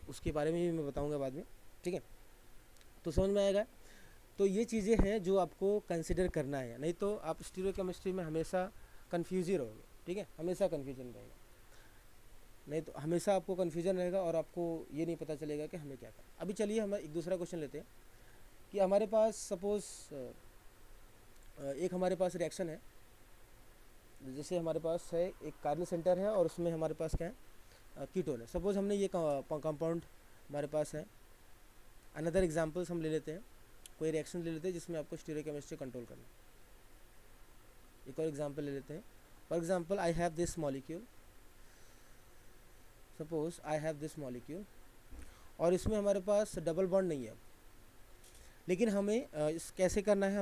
उसके बारे में भी मैं बताऊँगा बाद में। ठीक है, तो समझ में आएगा। तो ये चीज़ें हैं जो आपको कंसिडर करना है, नहीं तो आप स्टीरियोकेमिस्ट्री में हमेशा कन्फ्यूज ही रहोगे। ठीक है, हमेशा कन्फ्यूजन रहेगा, नहीं तो हमेशा आपको कन्फ्यूजन रहेगा और आपको ये नहीं पता चलेगा कि हमें क्या करना। अभी चलिए हम एक दूसरा क्वेश्चन लेते हैं कि हमारे पास सपोज़ एक हमारे पास रिएक्शन है, जैसे हमारे पास है एक कार्बन सेंटर है और उसमें हमारे पास क्या है, कीटोन है। सपोज़ हमने ये कंपाउंड हमारे पास है। अनदर एग्जांपल्स हम ले लेते हैं, कोई रिएक्शन ले लेते हैं जिसमें आपको स्टीरियोकेमिस्ट्री कंट्रोल करना है। एक और एग्जांपल ले लेते हैं। For example I have this molecule, suppose I have this molecule, और इसमें हमारे पास डबल बॉन्ड नहीं है। लेकिन हमें इस कैसे करना है,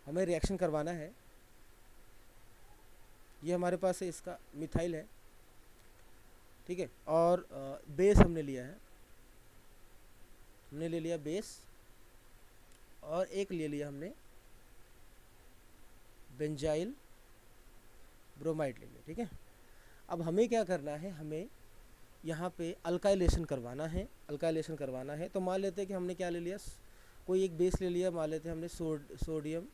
हमें रिएक्शन करवाना है। ये हमारे पास है, इसका मिथाइल है, ठीक है। और बेस हमने लिया है, हमने ले लिया बेस, और एक ले लिया हमने बेंजाइल ब्रोमाइड ले लिया, ठीक है। अब हमें क्या करना है, हमें यहाँ पे अल्काइलेशन करवाना है, अल्काइलेशन करवाना है। तो मान लेते हैं कि हमने क्या ले लिया, कोई एक बेस ले लिया, मान लेते हैं हमने सोडियम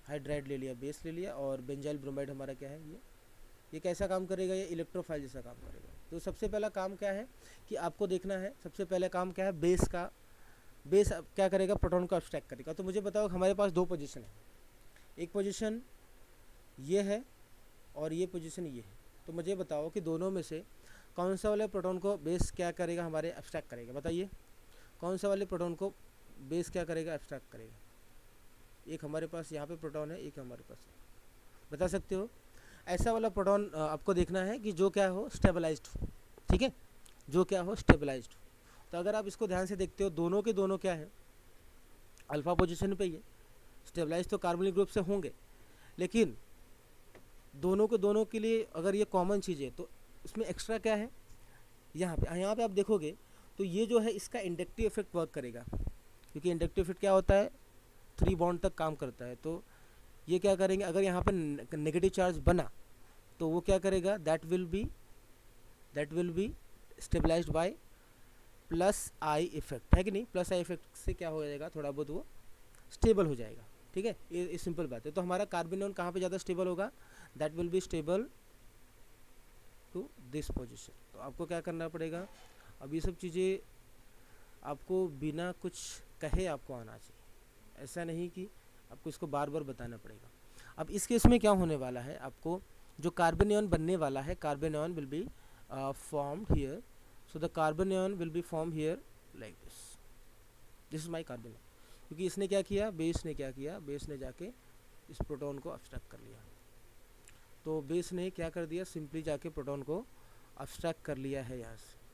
हाइड्राइड ले लिया, बेस ले लिया, और बेंजाइल ब्रोमाइड हमारा क्या है, ये कैसा काम करेगा, ये इलेक्ट्रोफाइल जैसा काम करेगा। तो सबसे पहला काम क्या है कि आपको देखना है, सबसे पहले काम क्या है, बेस का। बेस क्या करेगा, प्रोटॉन को अब्स्ट्रैक्ट करेगा। तो मुझे बताओ हमारे पास दो पोजीशन है, एक पोजीशन ये है और ये पोजीशन ये है। तो मुझे बताओ कि दोनों में से कौन सा वाले प्रोटॉन को बेस क्या करेगा, हमारे अब्स्ट्रैक्ट करेगा। बताइए कौन सा वाले प्रोटॉन को बेस क्या करेगा, अब्स्ट्रैक्ट करेगा। एक हमारे पास यहाँ पे प्रोटॉन है, एक हमारे पास है, बता सकते हो। ऐसा वाला प्रोटॉन आपको देखना है कि जो क्या हो, स्टेबलाइज्ड हो, ठीक है, जो क्या हो, स्टेबलाइज्ड हो। तो अगर आप इसको ध्यान से देखते हो, दोनों के दोनों क्या है, अल्फा पोजीशन पे ही है। स्टेबलाइज तो कार्बनिक ग्रुप से होंगे, लेकिन दोनों के दोनों के लिए अगर ये कॉमन चीज़ है तो इसमें एक्स्ट्रा क्या है, यहाँ पे आप देखोगे तो ये जो है इसका इंडक्टिव इफेक्ट वर्क करेगा, क्योंकि इंडक्टिव इफेक्ट क्या होता है, 3 बॉन्ड तक काम करता है। तो ये क्या करेंगे, अगर यहाँ पे नेगेटिव चार्ज बना तो वो क्या करेगा, that will be stabilised by plus I effect, है कि नहीं। प्लस आई इफेक्ट से क्या हो जाएगा, थोड़ा बहुत वो स्टेबल हो जाएगा, ठीक है। ये सिंपल बात है। तो हमारा कार्बोनियन कहाँ पे ज़्यादा स्टेबल होगा, that will be stable to this position. तो आपको क्या करना पड़ेगा, अब ये सब चीज़ें आपको बिना कुछ कहे आपको आना चाहिए, ऐसा नहीं कि आपको इसको बार बार बताना पड़ेगा। अब इस केस में क्या होने वाला है, आपको जो कार्बोनियन बनने वाला है, carbanion will be formed here. So the carbanion will be form here like this is my carbanion. क्योंकि इसने क्या किया, बेस ने क्या किया, बेस ने जाके इस प्रोटॉन को अब्स्ट्रैक्ट कर लिया। तो बेस ने क्या कर दिया, सिंपली जाके प्रोटॉन को अब्स्ट्रैक्ट कर लिया है यहाँ से।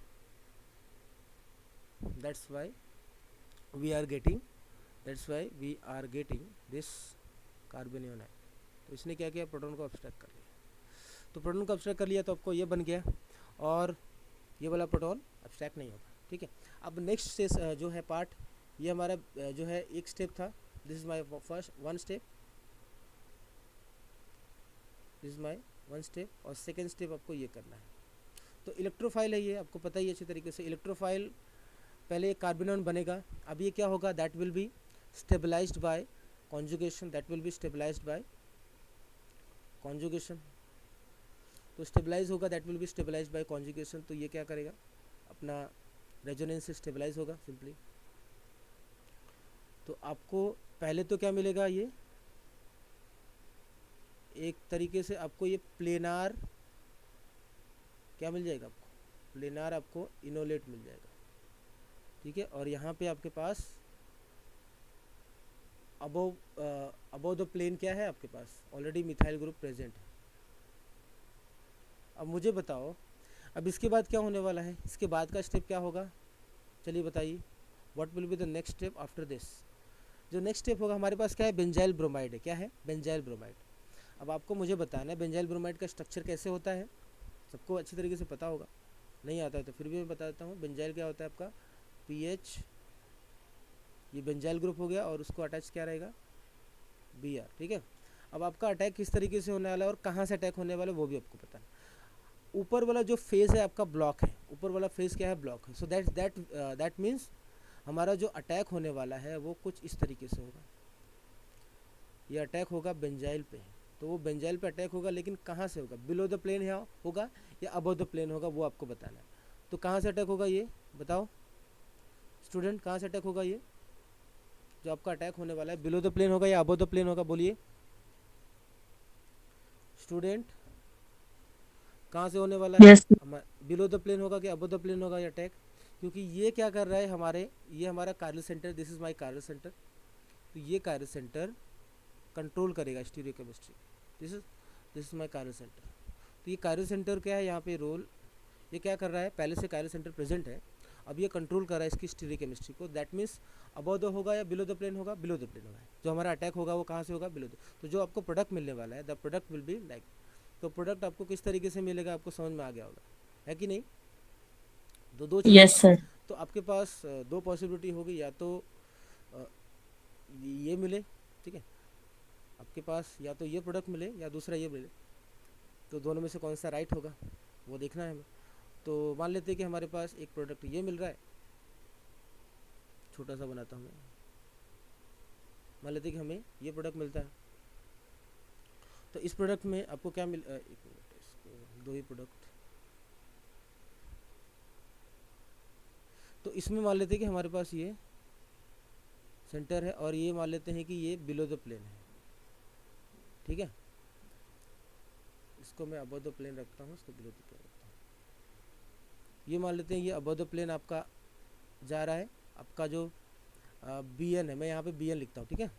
That's why we are getting this carbanion है। तो इसने क्या किया, प्रोटॉन को अब्स्ट्रैक्ट कर लिया। तो प्रोटॉन को अब्स्ट्रैक्ट कर लिया तो आपको ये बन गया, और ये वाला प्रोटॉन अब्स्ट्रैक्ट नहीं होगा, ठीक है। अब नेक्स्ट स्टेज जो है पार्ट, ये हमारा जो है एक स्टेप था, this is my first one step, this is my one step, और सेकेंड स्टेप आपको ये करना है। तो इलेक्ट्रोफाइल है ये, आपको पता ही अच्छी तरीके से। इलेक्ट्रोफाइल पहले एक कार्बोनियन बनेगा, अब ये क्या होगा, that will be stabilised by conjugation, that will be stabilised by conjugation. तो स्टेबलाइज होगा, that will be stabilised by conjugation. तो ये क्या करेगा, अपना रेजोनेंस से स्टेबलाइज होगा सिंपली। तो आपको पहले तो क्या मिलेगा, ये एक तरीके से आपको ये प्लेनार क्या मिल जाएगा, आपको प्लेनार आपको इनोलेट मिल जाएगा, ठीक है। और यहाँ पे आपके पास अबोव द प्लेन क्या है, आपके पास ऑलरेडी मिथाइल ग्रुप प्रेजेंट है। अब मुझे बताओ, अब इसके बाद क्या होने वाला है, इसके बाद का स्टेप क्या होगा, चलिए बताइए, what will be the next step after this. जो नेक्स्ट स्टेप होगा हमारे पास क्या है, बेंजाइल ब्रोमाइड है। क्या है, बेंजाइल ब्रोमाइड। अब आपको मुझे बताना है बेंजाइल ब्रोमाइड का स्ट्रक्चर कैसे होता है, सबको अच्छी तरीके से पता होगा, नहीं आता है तो फिर भी मैं बता देता हूँ। बेंजाइल क्या होता है आपका, पीएच, ये बेंजाइल ग्रुप हो गया, और उसको अटैच क्या रहेगा, बीआर, ठीक है। अब आपका अटैक किस तरीके से होने वाला है और कहाँ से अटैक होने वाला है वो भी आपको पता है। ऊपर वाला जो फेज है आपका ब्लॉक है, ऊपर वाला फेज क्या है, ब्लॉक है। सो दैट मीन्स हमारा जो अटैक होने वाला है वो कुछ इस तरीके से होगा। ये अटैक होगा बेंजाइल पे, तो वो बेंजाइल पे अटैक होगा, लेकिन कहाँ से होगा, बिलो द प्लेन होगा या अबव द प्लेन होगा, वो आपको बताना है। तो कहाँ से अटैक होगा, ये बताओ स्टूडेंट, कहाँ से अटैक होगा, ये जो आपका अटैक होने वाला है, बिलो द प्लेन होगा या अबव द प्लेन होगा, बोलिए स्टूडेंट, कहाँ से होने वाला है, बिलो द प्लेन होगा कि अबव द प्लेन होगा ये अटैक। क्योंकि ये क्या कर रहा है, ये हमारा chiral centre, this is my chiral centre. तो ये कायरल सेंटर कंट्रोल करेगा stereochemistry, this is my chiral centre. तो ये कायरल सेंटर क्या है, यहाँ पे रोल ये क्या कर रहा है, पहले से कायरल सेंटर प्रेजेंट है, अब ये कंट्रोल कर रहा है इसकी स्टीरियोकेमिस्ट्री को, दैट मीन्स अबव द होगा या बिलो द प्लेन होगा, बिलो द प्लेन होगा। जो हमारा अटैक होगा वो कहाँ से होगा, बिलो द। तो जो आपको प्रोडक्ट मिलने वाला है, the product will be like, तो प्रोडक्ट आपको किस तरीके से मिलेगा आपको समझ में आ गया होगा, है कि नहीं। तो दो चीज़ें, यस सर। तो आपके पास दो पॉसिबिलिटी होगी, या तो अ, ये मिले, ठीक है, आपके पास या तो ये प्रोडक्ट मिले या दूसरा ये मिले, तो दोनों में से कौन सा राइट होगा वो देखना है हमें। तो मान लेते हैं कि हमारे पास एक प्रोडक्ट ये मिल रहा है, छोटा सा बनाता हूँ मैं, मान लेते हैं कि हमें ये प्रोडक्ट मिलता है। तो इस प्रोडक्ट में आपको क्या मिल, एक मिनट, इसको दो ही प्रोडक्ट, तो इसमें मान लेते हैं कि हमारे पास ये सेंटर है और ये मान लेते हैं कि ये बिलो द प्लेन है, ठीक है। इसको मैं अबव द प्लेन रखता हूँ, इसको बिलो द प्लेन रखता हूँ। ये मान लेते हैं ये अबव द प्लेन आपका जा रहा है, आपका जो बी एन है, मैं यहाँ पे बी एन लिखता हूँ, ठीक है।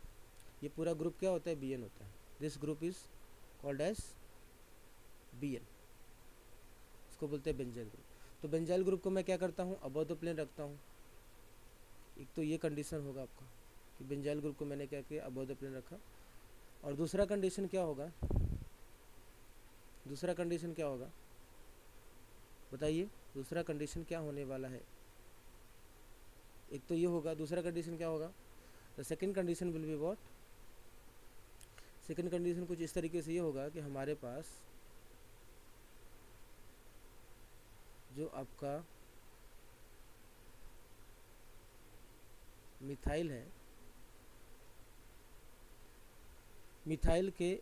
ये पूरा ग्रुप क्या होता है, बी एन होता है। This group is called as B N, इसको बोलते हैं बेंजाइल ग्रुप। तो बेंजाइल ग्रुप को मैं क्या करता हूँ, अबव द प्लेन रखता हूँ। एक तो ये कंडीशन होगा आपका कि बेंजाइल ग्रुप को मैंने क्या किया, अबव द प्लेन रखा। और दूसरा कंडीशन क्या होगा, दूसरा कंडीशन क्या होगा बताइए, दूसरा कंडीशन क्या होने वाला है। एक तो ये होगा, दूसरा कंडीशन क्या होगा, the second condition will be what, second condition कुछ इस तरीके से ये होगा कि हमारे पास जो आपका मिथाइल है, मिथाइल के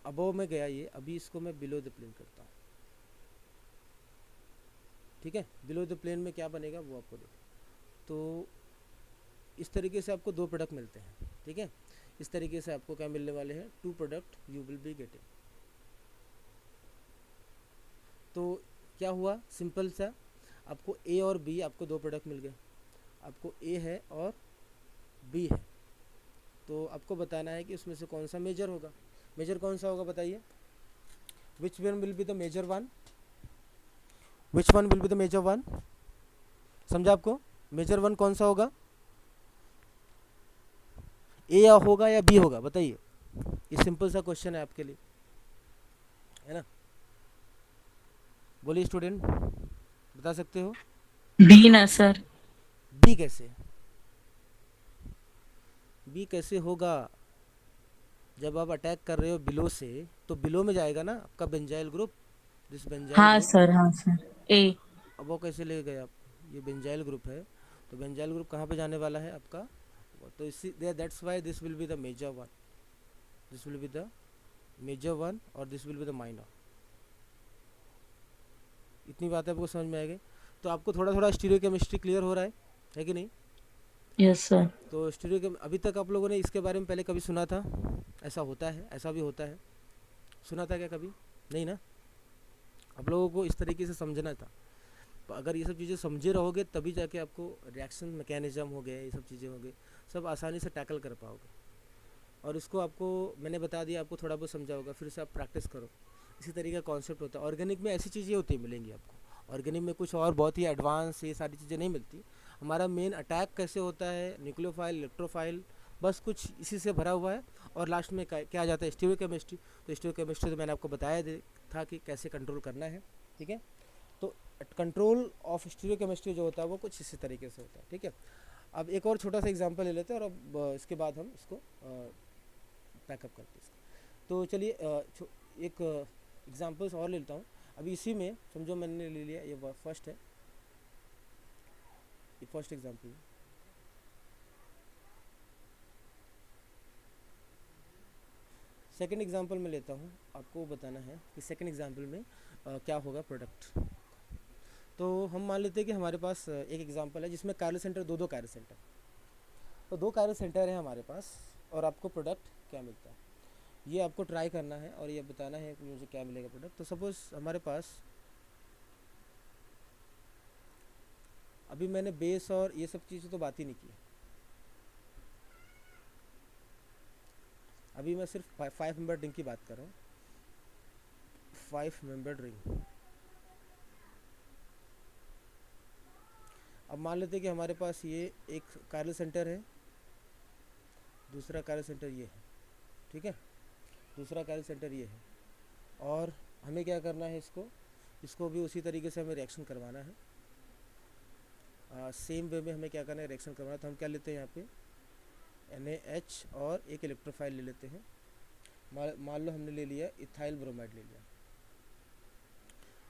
अबव में गया ये, अभी इसको मैं बिलो द प्लेन करता हूँ, ठीक है। बिलो द प्लेन में क्या बनेगा वो आपको देखो। तो इस तरीके से आपको दो प्रोडक्ट मिलते हैं, ठीक है। इस तरीके से आपको क्या मिलने वाले हैं, two product you will be getting. तो क्या हुआ, सिंपल सा, आपको ए और बी, आपको दो प्रोडक्ट मिल गए, आपको ए है और बी है। तो आपको बताना है कि उसमें से कौन सा मेजर होगा। मेजर कौन सा होगा बताइए, which one will be the major one, which one will be the major one, समझा आपको। मेजर वन कौन सा होगा, ए या होगा या बी होगा बताइए। ये सिंपल सा क्वेश्चन है आपके लिए, है ना। बोलिए स्टूडेंट, बता सकते हो। बी ना सर। बी कैसे, बी कैसे होगा, जब आप अटैक कर रहे हो बिलो से, तो बिलो में जाएगा ना आपका बेंजाइल ग्रुप, दिस बेंजाइल हाँ ग्रुप। सर, हाँ सर। ए। अब वो कैसे ले गए आप, ये बेंजाइल ग्रुप है, तो बेंजाइल ग्रुप कहाँ पे जाने वाला है आपका, तो इसी that's why this will be the major one, this will be the major one और this will be the minor. इतनी बात आपको समझ में आएगी। तो आपको थोड़ा थोड़ा स्टीरियो केमिस्ट्री क्लियर हो रहा है कि नहीं। Yes sir. तो स्टीरियो के अभी तक आप लोगों ने इसके बारे में पहले कभी सुना था, ऐसा होता है, ऐसा भी होता है, सुना था क्या कभी, नहीं ना। आप लोगों को इस तरीके से समझना था। तो अगर ये सब चीज़ें समझे रहोगे तभी जाके आपको रिएक्शन मैकेनिज्म हो गए, ये सब चीज़ें हो गई, सब आसानी से टैकल कर पाओगे। और इसको आपको मैंने बता दिया, आपको थोड़ा बहुत समझा होगा, फिर से आप प्रैक्टिस करो। इसी तरीके का कॉन्सेप्ट होता है। ऑर्गेनिक में ऐसी चीज़ें होती मिलेंगी आपको, ऑर्गेनिक में कुछ और बहुत ही एडवांस ये सारी चीज़ें नहीं मिलती। हमारा मेन अटैक कैसे होता है, न्यूक्लियोफाइल, इलेक्ट्रोफाइल, बस कुछ इसी से भरा हुआ है। और लास्ट में क्या आ जाता है, स्टीरियोकेमिस्ट्री। तो स्टीरियोकेमिस्ट्री तो मैंने आपको बताया था कि कैसे कंट्रोल करना है, ठीक है। तो कंट्रोल ऑफ स्टीरियोकेमिस्ट्री जो होता है वो कुछ इसी तरीके से होता है, ठीक है। अब एक और छोटा सा एग्जांपल ले लेते हैं और अब इसके बाद हम इसको पैकअप करते हैं इसका। तो चलिए एक एग्जांपल्स और ले लेता हूँ। अभी इसी में समझो मैंने ले लिया, ये फर्स्ट है, ये फर्स्ट एग्जांपल है। सेकंड एग्जांपल में लेता हूँ, आपको बताना है कि सेकंड एग्जांपल में क्या होगा प्रोडक्ट। तो हम मान लेते हैं कि हमारे पास एक एग्जांपल है जिसमें कायरल सेंटर, दो कायरल सेंटर, तो दो कायरल सेंटर है हमारे पास, और आपको प्रोडक्ट क्या मिलता है ये आपको ट्राई करना है और ये बताना है कि मुझे क्या मिलेगा प्रोडक्ट। तो सपोज़ हमारे पास, अभी मैंने बेस और ये सब चीज़ें तो बात ही नहीं की, अभी मैं सिर्फ 5 मेंबर रिंग की बात कर रहा हूँ। 5 मेंबर रिंग, अब मान लेते हैं कि हमारे पास ये एक कायरल सेंटर है, दूसरा कायरल सेंटर ये है, ठीक है, दूसरा कायरल सेंटर ये है, और हमें क्या करना है, इसको भी उसी तरीके से हमें रिएक्शन करवाना है, सेम वे में हमें क्या करना है, रिएक्शन करवाना है। तो हम क्या लेते हैं यहाँ पे NaH और एक इलेक्ट्रोफाइल ले लेते हैं। मान लो हमने ले लिया इथाइल ब्रोमाइड ले लिया,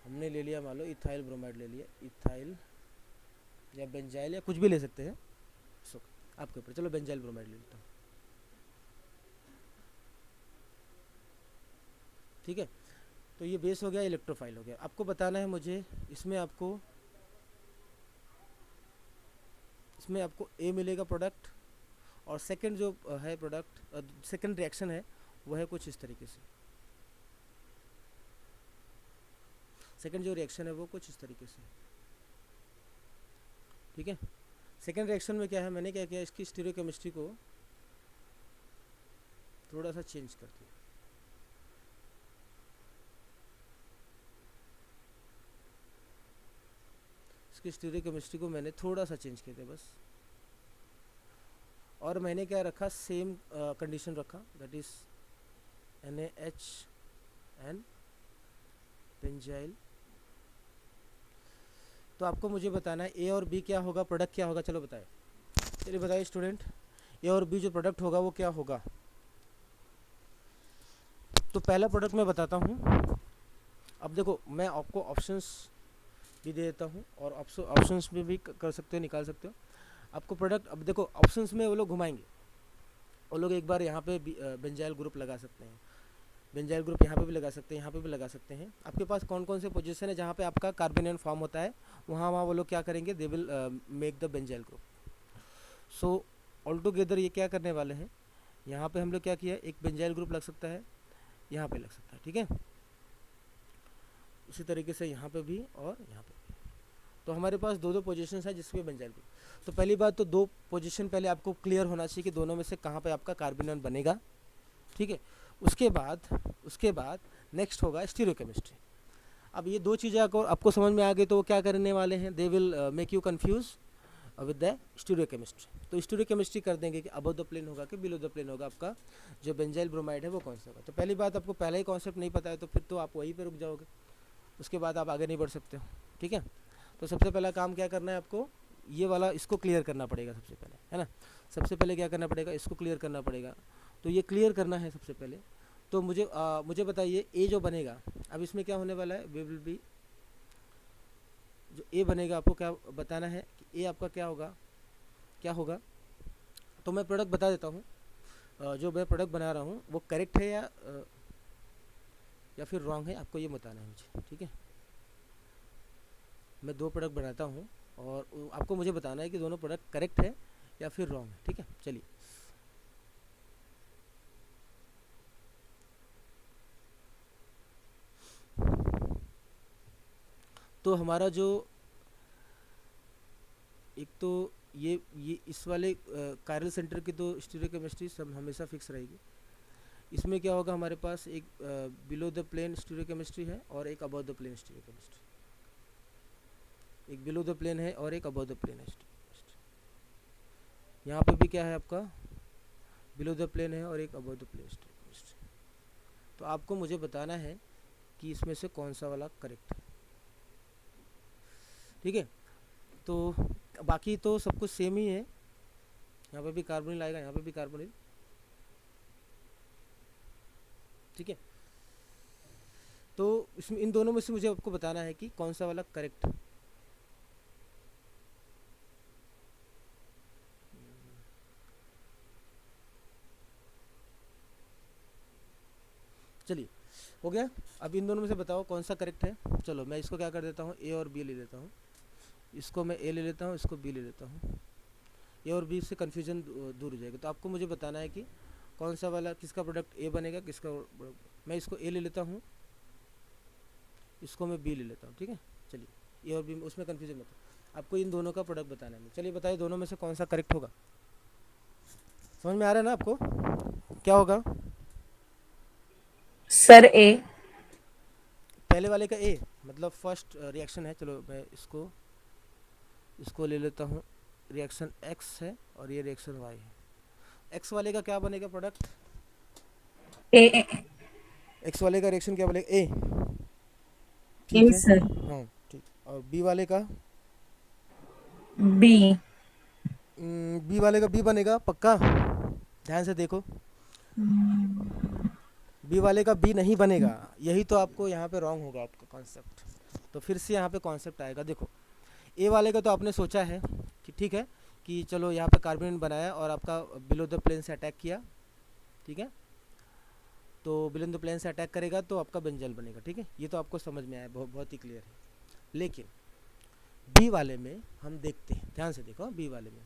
हमने ले लिया मान लो इथाइल ब्रोमाइड ले लिया, इथाइल या बेंजाइल या कुछ भी ले सकते हैं, सो आपके ऊपर। चलो बेंजाइल ब्रोमाइड ले लेता हूँ, ठीक है। तो ये बेस हो गया, इलेक्ट्रोफाइल हो गया। आपको बताना है मुझे इसमें आपको A मिलेगा प्रोडक्ट, और सेकंड जो है प्रोडक्ट, सेकंड रिएक्शन है वो है कुछ इस तरीके से, सेकंड जो रिएक्शन है वो कुछ इस तरीके से, ठीक है। सेकंड रिएक्शन में क्या है, मैंने क्या किया, इसकी स्टीरियोकेमिस्ट्री को थोड़ा सा चेंज कर दिया, इसकी स्टीरियोकेमिस्ट्री को मैंने थोड़ा सा चेंज किया था बस, और मैंने क्या रखा, सेम कंडीशन रखा, that is NaH and benzyl. तो आपको मुझे बताना है A और B क्या होगा, प्रोडक्ट क्या होगा, चलो बताए, चलिए बताइए स्टूडेंट, A और B जो प्रोडक्ट होगा वो क्या होगा। तो पहला प्रोडक्ट मैं बताता हूँ। अब देखो मैं आपको ऑप्शंस भी दे देता हूँ, और ऑप्शंस में भी कर सकते हो, निकाल सकते हो आपको प्रोडक्ट। अब देखो ऑप्शंस में वो लोग घुमाएंगे, वो लोग एक बार यहाँ पे बेंजाइल ग्रुप लगा सकते हैं, बेंजाइल ग्रुप यहाँ पे भी लगा सकते हैं, यहाँ पे भी लगा सकते हैं। आपके पास कौन कौन से पोजीशन है जहाँ पे आपका कार्बोनियन फॉर्म होता है, वहाँ वो लोग क्या करेंगे, they will make the benzyl group. So all together ये क्या करने वाले हैं, यहाँ पे हम लोग क्या किया, एक बेंजाइल ग्रुप लग सकता है, यहाँ पे लग सकता है, ठीक है। उसी तरीके से यहाँ पे भी और यहाँ पे भी। तो हमारे पास दो पोजीशंस है जिसमें बेंजाइल ग्रुप। तो पहली बात तो दो पोजीशन पहले आपको क्लियर होना चाहिए कि दोनों में से कहाँ पे आपका कार्बोनियन बनेगा, ठीक है। उसके बाद नेक्स्ट होगा स्टीरियोकेमिस्ट्री। अब ये दो चीज़ें आपको समझ में आ गई, तो वो क्या करने वाले हैं, they will make you confuse with the stereochemistry. तो स्टीरियोकेमिस्ट्री कर देंगे कि अबव द प्लेन होगा कि बिलो द प्लेन होगा, आपका जो बेंजाइल ब्रोमाइड है वो कौन सा होगा। तो पहली बात, आपको पहला ही कॉन्सेप्ट नहीं पता है तो फिर तो आप वहीं पे रुक जाओगे, उसके बाद आप आगे नहीं बढ़ सकते हो, ठीक है। तो सबसे पहला काम क्या करना है आपको, ये वाला इसको क्लियर करना पड़ेगा सबसे पहले, है ना। सबसे पहले क्या करना पड़ेगा, इसको क्लियर करना पड़ेगा। तो ये क्लियर करना है सबसे पहले। तो मुझे बताइए ए जो बनेगा, अब इसमें क्या होने वाला है, वी विल बी, जो ए बनेगा आपको क्या बताना है कि ए आपका क्या होगा। तो मैं प्रोडक्ट बता देता हूँ, जो मैं प्रोडक्ट बना रहा हूँ वो करेक्ट है या फिर रॉन्ग है, आपको ये बताना है मुझे, ठीक है। मैं दो प्रोडक्ट बनाता हूँ और आपको मुझे बताना है कि दोनों प्रोडक्ट करेक्ट है या फिर रॉन्ग है, ठीक है। चलिए, तो हमारा जो एक तो ये इस वाले कायरल सेंटर की तो स्टीरियोकेमिस्ट्री सब हमेशा फिक्स रहेगी। इसमें क्या होगा, हमारे पास एक बिलो द प्लेन स्टीरियोकेमिस्ट्री है और एक अबव द प्लेन स्टीरियोकेमिस्ट्री, एक बिलो द प्लेन है और एक अबव द प्लेन है स्टीरियोकेमिस्ट्री। यहाँ पे भी क्या है, आपका बिलो द प्लेन है और एक अबव द प्लेन स्टीरियोकेमिस्ट्री। तो आपको मुझे बताना है कि इसमें से कौन सा वाला करेक्ट है, ठीक है। तो बाकी तो सब कुछ सेम ही है, यहाँ पे भी कार्बोनिल आएगा, यहाँ पे भी कार्बोनिल, ठीक है। तो इसमें इन दोनों में से मुझे आपको बताना है कि कौन सा वाला करेक्ट है। चलिए, हो गया। अब इन दोनों में से बताओ कौन सा करेक्ट है। चलो मैं इसको क्या कर देता हूँ, ए और बी ले लेता हूँ, इसको मैं ए ले लेता हूँ, इसको बी ले लेता हूँ। ए और बी से कन्फ्यूजन दूर हो जाएगा। तो आपको मुझे बताना है कि कौन सा वाला, किसका प्रोडक्ट ए बनेगा, किसका मैं इसको ए ले लेता हूँ, इसको मैं बी ले लेता हूँ, ठीक है। चलिए, ए और बी उसमें कन्फ्यूजन मत, आपको इन दोनों का प्रोडक्ट बताना है। चलिए बताइए, दोनों में से कौन सा करेक्ट होगा। समझ में आ रहा है ना आपको, क्या होगा सर ए। पहले वाले का ए, मतलब फर्स्ट रिएक्शन है। चलो मैं इसको इसको ले लेता हूँ, रिएक्शन एक्स है और ये रिएक्शन वाई है। एक्स वाले का क्या बनेगा प्रोडक्ट, A. एक्स वाले का रिएक्शन क्या बनेगा, ए, ठीक A, है। sir. हाँ ठीक, और बी वाले का, B. बी वाले का बी बनेगा पक्का, ध्यान से देखो, बी वाले का बी नहीं बनेगा, यही तो आपको यहाँ पे रॉन्ग होगा आपका कॉन्सेप्ट। तो फिर से यहाँ पे कॉन्सेप्ट आएगा, देखो ए वाले का तो आपने सोचा है कि ठीक है कि चलो यहाँ पे कार्बोनेट बनाया और आपका बिलो द प्लेन से अटैक किया, ठीक है, तो बिलो द प्लेन से अटैक करेगा तो आपका बेंजल बनेगा, ठीक है, ये तो आपको समझ में आया, बहुत ही क्लियर है। लेकिन बी वाले में हम देखते हैं, ध्यान से देखो, बी वाले में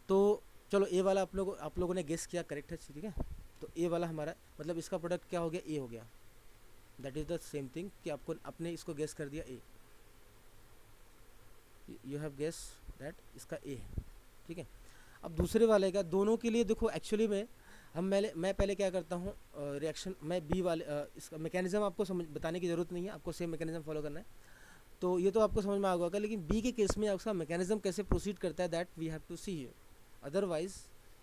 तो चलो ए वाला आप लोगों ने गेस किया, करेक्ट है, ठीक है। तो ए वाला हमारा मतलब इसका प्रोडक्ट क्या हो गया, ए हो गया, that is the same thing कि आपको आपने इसको गेस कर दिया ए, यू हैव गेस दैट इसका ए है, ठीक है। अब दूसरे वाले का दोनों के लिए देखो, एक्चुअली में मैं पहले क्या करता हूँ, रिएक्शन मैं बी वाले इसका मैकेनिज्म आपको समझ बताने की ज़रूरत नहीं है, आपको सेम मैकेनिज्म फॉलो करना है, तो ये तो आपको समझ में आ गया होगा। लेकिन बी के केस में उसका मैकेनिज्म कैसे प्रोसीड करता है, that we have to see here, otherwise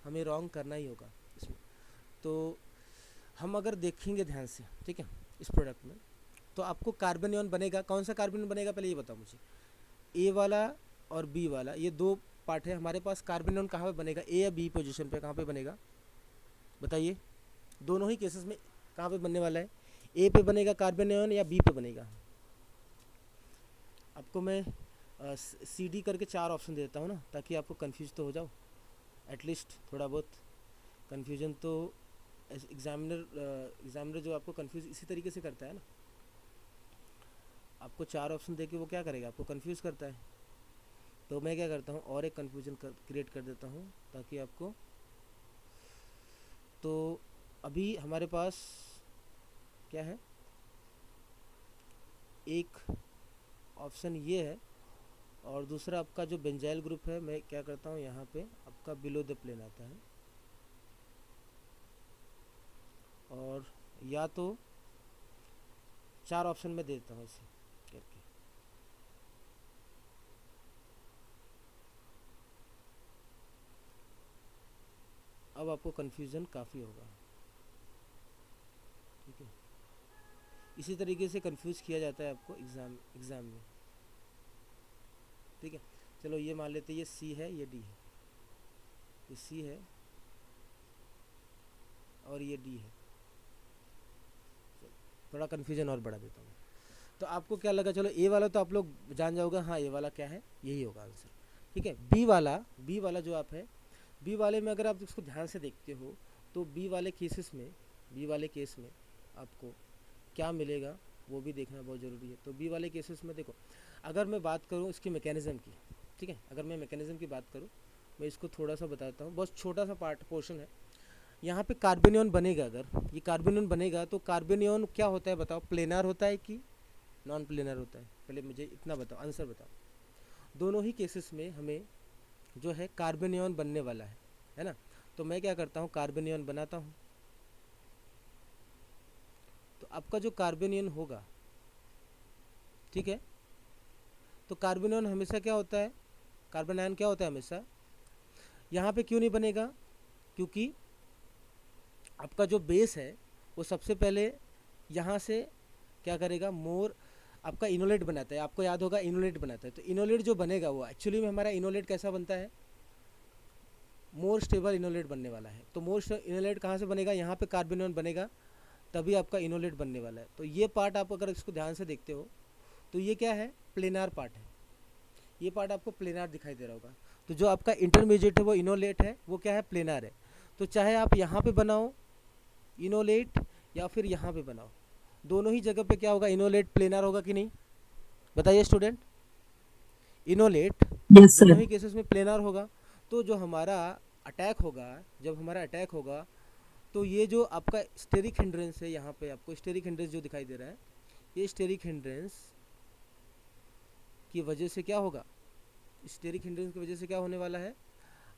हमें रॉन्ग करना ही होगा इसमें। तो हम अगर देखेंगे ध्यान से, ठीक है, इस प्रोडक्ट में तो आपको कार्बन आयन बनेगा, कौन सा कार्बन बनेगा पहले ये बताओ मुझे, ए वाला और बी वाला, ये दो पार्ट है हमारे पास, कार्बन आयन कहाँ पे बनेगा, ए या बी पोजीशन पे कहाँ पे बनेगा बताइए, दोनों ही केसेस में कहाँ पे बनने वाला है, ए पे बनेगा कार्बन आयन या बी पे बनेगा। आपको मैं सी डी करके 4 ऑप्शन देता हूँ ना, ताकि आपको कंफ्यूज तो हो जाओ, एटलीस्ट थोड़ा बहुत कन्फ्यूजन तो एग्जामिनर जो आपको कंफ्यूज इसी तरीके से करता है ना, आपको 4 ऑप्शन देके वो क्या करेगा, आपको कंफ्यूज करता है। तो मैं क्या करता हूँ, और एक कन्फ्यूजन क्रिएट कर देता हूँ ताकि आपको, तो अभी हमारे पास क्या है, एक ऑप्शन ये है और दूसरा आपका जो बेंजाइल ग्रुप है, मैं क्या करता हूँ यहाँ पे आपका बिलो द प्लेन आता है, और या तो 4 ऑप्शन में दे देता हूँ ऐसे करके। अब आपको कन्फ्यूज़न काफ़ी होगा, ठीक है, इसी तरीके से कंफ्यूज किया जाता है आपको एग्ज़ाम में, ठीक है। चलो ये मान लेते हैं ये सी है, ये डी है, ये सी है और ये डी है, थोड़ा कन्फ्यूजन और बढ़ा देता हूँ। तो आपको क्या लगा, चलो ए वाला तो आप लोग जान जाओगे, हाँ ए वाला क्या है, यही होगा आंसर, ठीक है। बी वाला जो आप है, बी वाले में अगर आप इसको ध्यान से देखते हो तो बी वाले केस में आपको क्या मिलेगा वो भी देखना बहुत ज़रूरी है। तो बी वाले केसेस में देखो, अगर मैं बात करूँ इसकी मैकेनिज़्म की, ठीक है, अगर मैं मैकेनिज़्म की बात करूँ, मैं इसको थोड़ा सा बताता हूँ, बहुत छोटा सा पोर्शन है। यहाँ पे कार्बोनियन बनेगा, अगर ये कार्बोनियन बनेगा तो कार्बोनियन क्या होता है बताओ, प्लेनर होता है कि नॉन प्लेनर होता है, पहले मुझे इतना बताओ, आंसर बताओ। दोनों ही केसेस में हमें जो है कार्बोनियन बनने वाला है ना। तो मैं क्या करता हूँ, कार्बोनियन बनाता हूँ, तो आपका जो कार्बोनियन होगा, ठीक है, तो कार्बोनियन हमेशा क्या होता है, कार्बन आयन क्या होता है हमेशा, यहाँ पे क्यों नहीं बनेगा, क्योंकि आपका जो बेस है वो सबसे पहले यहाँ से क्या करेगा, मोर आपका इनोलेट बनाता है, आपको याद होगा इनोलेट बनाता है, तो इनोलेट जो बनेगा वो एक्चुअली में हमारा इनोलेट कैसा बनता है, मोर स्टेबल इनोलेट बनने वाला है। तो मोर इनोलेट कहाँ से बनेगा, यहाँ पे कार्बोनियन बनेगा तभी आपका इनोलेट बनने वाला है। तो ये पार्ट आप अगर इसको ध्यान से देखते हो तो ये क्या है, प्लेनार पार्ट है, ये पार्ट आपको प्लेनार दिखाई दे रहा होगा। तो जो आपका इंटरमीडिएट है वो इनोलेट है, वो क्या है, प्लेनार है। तो चाहे आप यहाँ पे बनाओ इनोलेट या फिर यहाँ पे बनाओ, दोनों ही जगह पे क्या होगा, इनोलेट प्लेनार होगा कि नहीं, बताइए स्टूडेंट, इनोलेट Yes, दोनों sir. ही केसेस में प्लेनार होगा। तो जो हमारा अटैक होगा, जब हमारा अटैक होगा तो ये जो आपका स्टेरिक हिंड्रेंस है, यहाँ पे आपको स्टेरिक हिंड्रेंस जो दिखाई दे रहा है, ये स्टेरिक हिंड्रेंस की वजह से क्या होगा, स्टेरिक हिंड्रेंस की वजह से क्या होने वाला है,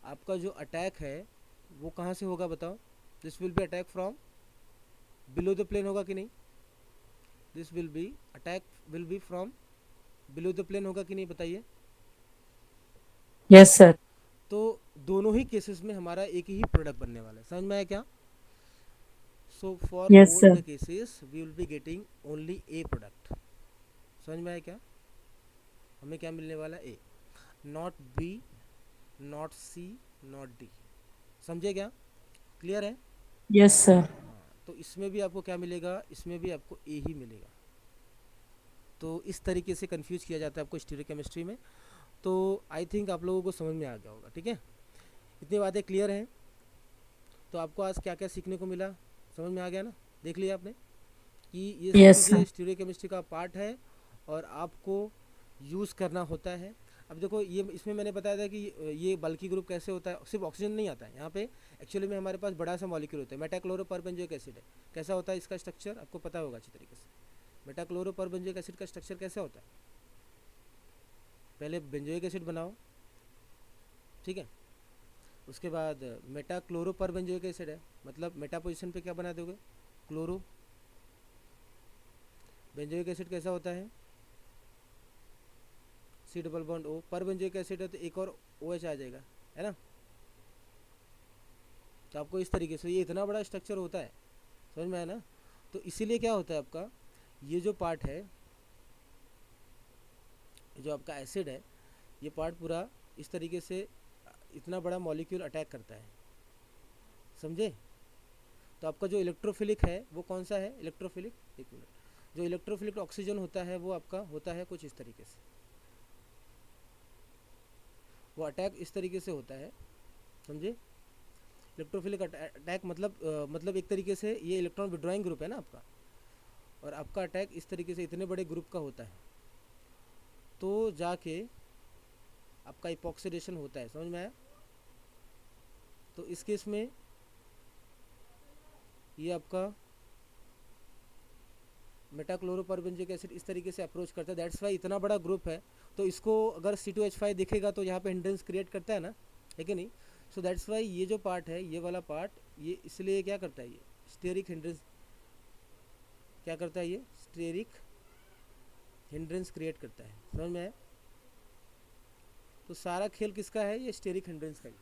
आपका जो अटैक है वो कहाँ से होगा बताओ, this will be attack from below the plane होगा कि नहीं, this will be attack will be from below the plane होगा कि नहीं बताइए। Yes, sir. तो दोनों ही केसेस में हमारा एक ही प्रोडक्ट बनने वाला है, समझ में आया क्या? So for Yes, both sir. The cases we will be getting only a product. समझ में आया क्या? हमें क्या मिलने वाला है? A, not B, not C, not D. समझे क्या? क्लियर है? Yes, sir. हाँ, तो इसमें भी आपको क्या मिलेगा? इसमें भी आपको ए ही मिलेगा। तो इस तरीके से कंफ्यूज किया जाता है आपको स्टीरियोकेमिस्ट्री में। तो आई थिंक आप लोगों को समझ में आ गया होगा, ठीक है? इतनी बातें क्लियर हैं? तो आपको आज क्या क्या सीखने को मिला, समझ में आ गया ना? देख लिया आपने कि ये सब Yes, चीज़ें sir. स्टीरियोकेमिस्ट्री का पार्ट है और आपको यूज़ करना होता है। अब देखो ये इसमें मैंने बताया था कि ये बल्कि ग्रुप कैसे होता है, सिर्फ ऑक्सीजन नहीं आता है यहाँ पे। एक्चुअली में हमारे पास बड़ा सा मॉलिक्यूल होता है, मेटाक्लोरोपरबेंजोइक एसिड है। कैसा होता है इसका स्ट्रक्चर, आपको पता होगा अच्छी तरीके से। मेटाक्लोरोपरबेंजोइक एसिड का स्ट्रक्चर कैसा होता है? पहले बेंजोइक एसिड बनाओ, ठीक है? उसके बाद मेटा क्लोरोपरबेंजोइक एसिड है, मतलब मेटा पोजीशन पे क्या बना दोगे? क्लोरो। बेंजोइक एसिड कैसा होता है? C double bond O. Perbenzoic acid है तो एक और ओ एच आ जाएगा, है ना? तो आपको इस तरीके से, ये इतना बड़ा स्ट्रक्चर होता है, समझ में आया ना? तो इसीलिए क्या होता है आपका, ये जो पार्ट है, जो आपका एसिड है, ये पार्ट पूरा इस तरीके से इतना बड़ा मॉलिक्यूल अटैक करता है, समझे? तो आपका जो इलेक्ट्रोफिलिक है वो कौन सा है? इलेक्ट्रोफिलिक, एक मिनट, जो इलेक्ट्रोफिलिक ऑक्सीजन होता है वो आपका होता है कुछ इस तरीके से। वो अटैक इस तरीके से होता है, समझे? इलेक्ट्रोफिलिक अटैक मतलब एक तरीके से ये इलेक्ट्रॉन विड्रॉइंग ग्रुप है ना आपका, और आपका अटैक इस तरीके से इतने बड़े ग्रुप का होता है, तो जाके आपका इपॉक्सीडेशन होता है, समझ में आया? तो इस केस में ये आपका मेटाक्लोरोपरबेंजोइक एसिड इस तरीके से अप्रोच करता है, दैट्स वाई इतना बड़ा ग्रुप है। तो इसको अगर C2H5 दिखेगा तो यहाँ पे हिंड्रेंस क्रिएट करता है ना, है कि नहीं? सो दैट्स वाई ये जो पार्ट है, ये वाला पार्ट, ये इसलिए क्या करता है, ये स्टेरिक हिंड्रेंस क्या करता है, ये स्टेरिक हिंड्रेंस क्रिएट करता है, समझ में आया? तो सारा खेल किसका है? ये स्टेरिक हिंड्रेंस का ही।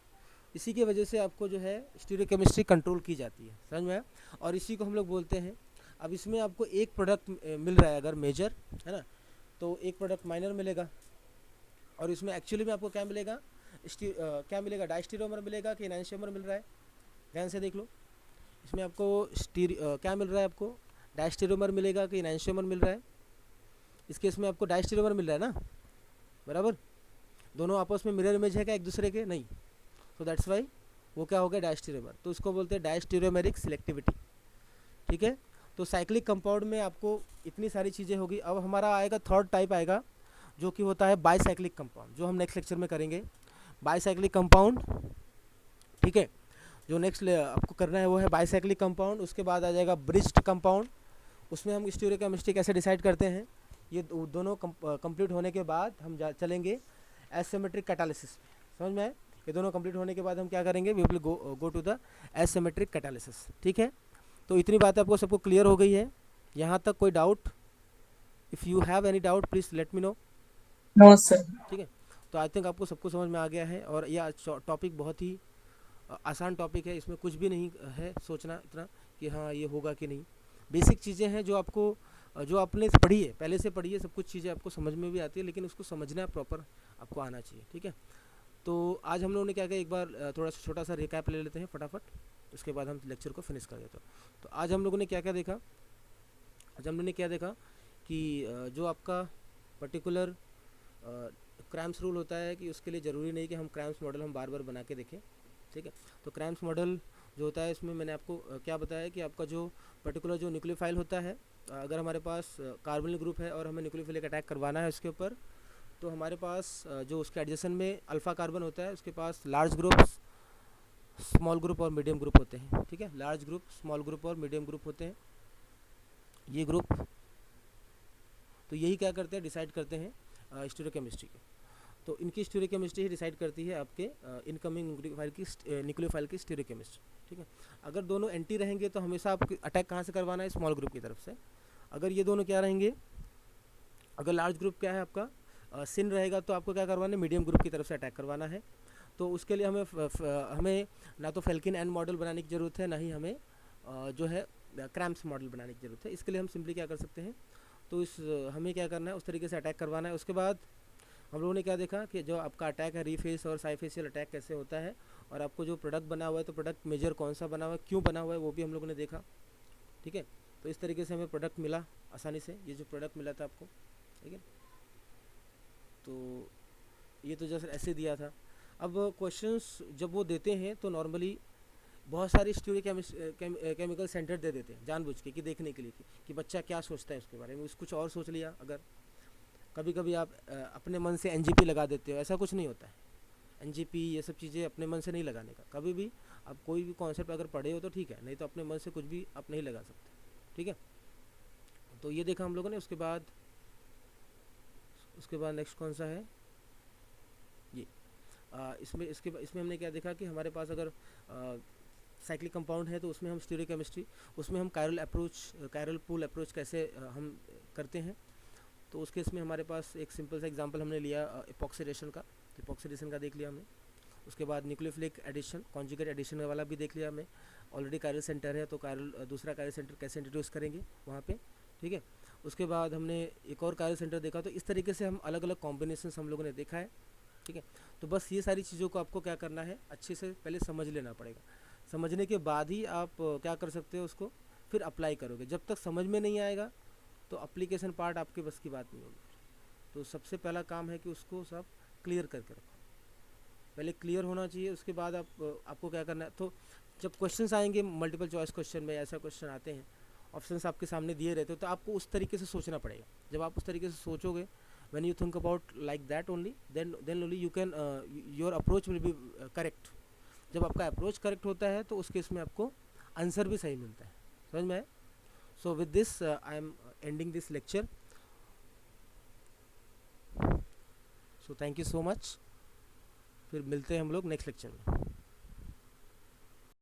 इसी की वजह से आपको जो है स्टीरियोकेमिस्ट्री कंट्रोल की जाती है, समझ में आया? और इसी को हम लोग बोलते हैं। अब इसमें आपको एक प्रोडक्ट मिल रहा है अगर मेजर, है ना, तो एक प्रोडक्ट माइनर मिलेगा। और इसमें एक्चुअली में आपको क्या मिलेगा? क्या मिलेगा? डाइस्टीरियोमर मिलेगा कि एनांशियोमर मिल रहा है? ध्यान से देख लो, इसमें आपको क्या मिल रहा है? आपको डाइस्टीरियोमर मिलेगा कि एनांशियोमर मिल रहा है? इस केस में आपको डाइस्टीरियोमर मिल रहा है ना, बराबर? दोनों आपस में मिरर इमेज है क्या एक दूसरे के? नहीं। सो दैट्स वाई वो क्या हो गया? डाइस्टीरियोमर। तो इसको बोलते हैं डाइस्टीरियोमेरिक सिलेक्टिविटी, ठीक है? तो साइक्लिक कंपाउंड में आपको इतनी सारी चीज़ें होगी। अब हमारा आएगा थर्ड टाइप आएगा, जो कि होता है बाईसाइक्लिक कंपाउंड, जो हम नेक्स्ट लेक्चर में करेंगे। बाईसाइक्लिक कंपाउंड, ठीक है? जो नेक्स्ट आपको करना है वो है बाईसाइक्लिक कंपाउंड। उसके बाद आ जाएगा ब्रिज्ड कंपाउंड। उसमें हम स्टीरियोकेमिस्ट्री कैसे डिसाइड करते हैं, ये दोनों कंप्लीट होने के बाद हम चलेंगे एसिमेट्रिक कैटालिसिस में, समझ में आए? ये दोनों कंप्लीट होने के बाद हम क्या करेंगे? We will go to the asymmetric catalysis, ठीक है? तो इतनी बात आपको सबको क्लियर हो गई है? यहाँ तक कोई doubt? If you have any doubt please let me know, No, sir. ठीक है? तो आई थिंक आपको सबको समझ में आ गया है। और यह टॉपिक बहुत ही आसान टॉपिक है, इसमें कुछ भी नहीं है सोचना इतना कि हाँ ये होगा कि नहीं। बेसिक चीज़ें हैं जो आपको जो आपने पढ़ी है, पहले से पढ़ी है, सब कुछ चीज़ें आपको समझ में भी आती है, लेकिन उसको समझना प्रॉपर आपको आना चाहिए, ठीक है? तो आज हम लोगों ने क्या किया, एक बार थोड़ा सा छोटा सा रिकैप ले लेते हैं फटाफट, उसके बाद हम लेक्चर को फिनिश कर देते हैं। तो आज हम लोगों ने क्या क्या देखा? आज हम लोगों ने क्या देखा कि जो आपका पर्टिकुलर क्रैम्स रूल होता है कि उसके लिए ज़रूरी नहीं कि हम क्रैम्स मॉडल हम बार बार बना के देखें, ठीक है? तो क्रैम्स मॉडल जो होता है, इसमें मैंने आपको क्या बताया कि आपका जो पर्टिकुलर जो न्यूक्लियोफाइल होता है, अगर हमारे पास कार्बोनिल ग्रुप है और हमें न्यूक्लियोफिलिक अटैक करवाना है उसके ऊपर, तो हमारे पास जो उसके एडजेसेंट में अल्फ़ा कार्बन होता है, उसके पास लार्ज ग्रुप, स्मॉल ग्रुप और मीडियम ग्रुप होते हैं, ठीक है? लार्ज ग्रुप, स्मॉल ग्रुप और मीडियम ग्रुप होते हैं ये ग्रुप। तो यही क्या करते हैं? डिसाइड करते हैं स्टीरियोकेमिस्ट्री के। तो इनकी स्टीरियोकेमिस्ट्री ही डिसाइड करती है आपके इनकमिंग न्यूक्लियोफाइल की स्टीरियोकेमिस्ट्री, ठीक है? अगर दोनों एंटी रहेंगे तो हमेशा आपको अटैक कहाँ से करवाना है? स्मॉल ग्रुप की तरफ से। अगर ये दोनों क्या रहेंगे, अगर लार्ज ग्रुप क्या है आपका, सिन रहेगा तो आपको क्या करवाना है, मीडियम ग्रुप की तरफ से अटैक करवाना है। तो उसके लिए हमें ना तो फेल्किन एन मॉडल बनाने की ज़रूरत है, ना ही हमें जो है क्रैम्प्स मॉडल बनाने की ज़रूरत है। इसके लिए हम सिंपली क्या कर सकते हैं, तो हमें क्या करना है, उस तरीके से अटैक करवाना है। उसके बाद हम लोगों ने क्या देखा कि जो आपका अटैक है रीफेस और साइफेशियल अटैक कैसे होता है, और आपको जो प्रोडक्ट बना हुआ है तो प्रोडक्ट मेजर कौन सा बना हुआ है, क्यों बना हुआ है, वो भी हम लोगों ने देखा। ठीक है, तो इस तरीके से हमें प्रोडक्ट मिला आसानी से, ये जो प्रोडक्ट मिला था आपको। ठीक है, तो ये तो जैसे ऐसे दिया था। अब क्वेश्चंस जब वो देते हैं तो नॉर्मली बहुत सारी स्टोरी केमिकल सेंटर दे देते हैं जानबूझ के, कि देखने के लिए कि बच्चा क्या सोचता है उसके बारे में, कुछ और सोच लिया। अगर कभी कभी आप अपने मन से एनजीपी लगा देते हो, ऐसा कुछ नहीं होता है। एनजीपी ये सब चीज़ें अपने मन से नहीं लगाने का। कभी भी आप कोई भी कॉन्सेप्ट अगर पढ़े हो तो ठीक है, नहीं तो अपने मन से कुछ भी आप नहीं लगा सकते। ठीक है, तो ये देखा हम लोगों ने। उसके बाद नेक्स्ट कौन सा है, ये इसमें हमने क्या देखा कि हमारे पास अगर साइक्लिक कंपाउंड है तो उसमें हम स्टीरियोकेमिस्ट्री, उसमें हम कायरल पूल अप्रोच कैसे हम करते हैं। तो उस केस में हमारे पास एक सिंपल सा एग्जांपल हमने लिया इपॉक्सीडेशन का। तो इपॉक्सीडेशन का देख लिया हमने। उसके बाद न्यूक्लियोफिलिक एडिशन, कॉन्जुगेट एडिशन वाला भी देख लिया हमने। ऑलरेडी कायरल सेंटर है तो दूसरा कायरल सेंटर कैसे इंट्रोड्यूस करेंगे वहाँ पे। ठीक है, उसके बाद हमने एक और कायरल सेंटर देखा। तो इस तरीके से हम अलग अलग कॉम्बिनेशन हम लोगों ने देखा है। ठीक है, तो बस ये सारी चीज़ों को आपको क्या करना है, अच्छे से पहले समझ लेना पड़ेगा। समझने के बाद ही आप क्या कर सकते हो, उसको फिर अप्लाई करोगे। जब तक समझ में नहीं आएगा तो अप्लीकेशन पार्ट आपके बस की बात नहीं होगी। तो सबसे पहला काम है कि उसको सब क्लियर करके रखो। पहले क्लियर होना चाहिए, उसके बाद आपको क्या करना है। तो जब क्वेश्चंस आएंगे मल्टीपल चॉइस क्वेश्चन में, ऐसा क्वेश्चन आते हैं, ऑप्शंस आपके सामने दिए रहते हो, तो आपको उस तरीके से सोचना पड़ेगा। जब आप उस तरीके से सोचोगे, when you think about like that only, then only you can your approach will be correct। जब आपका अप्रोच करेक्ट होता है तो उस केस में आपको आंसर भी सही मिलता है। समझ में आए? So with this I am ending this lecture. So thank you so much. फिर मिलते हैं हम लोग नेक्स्ट लेक्चर में।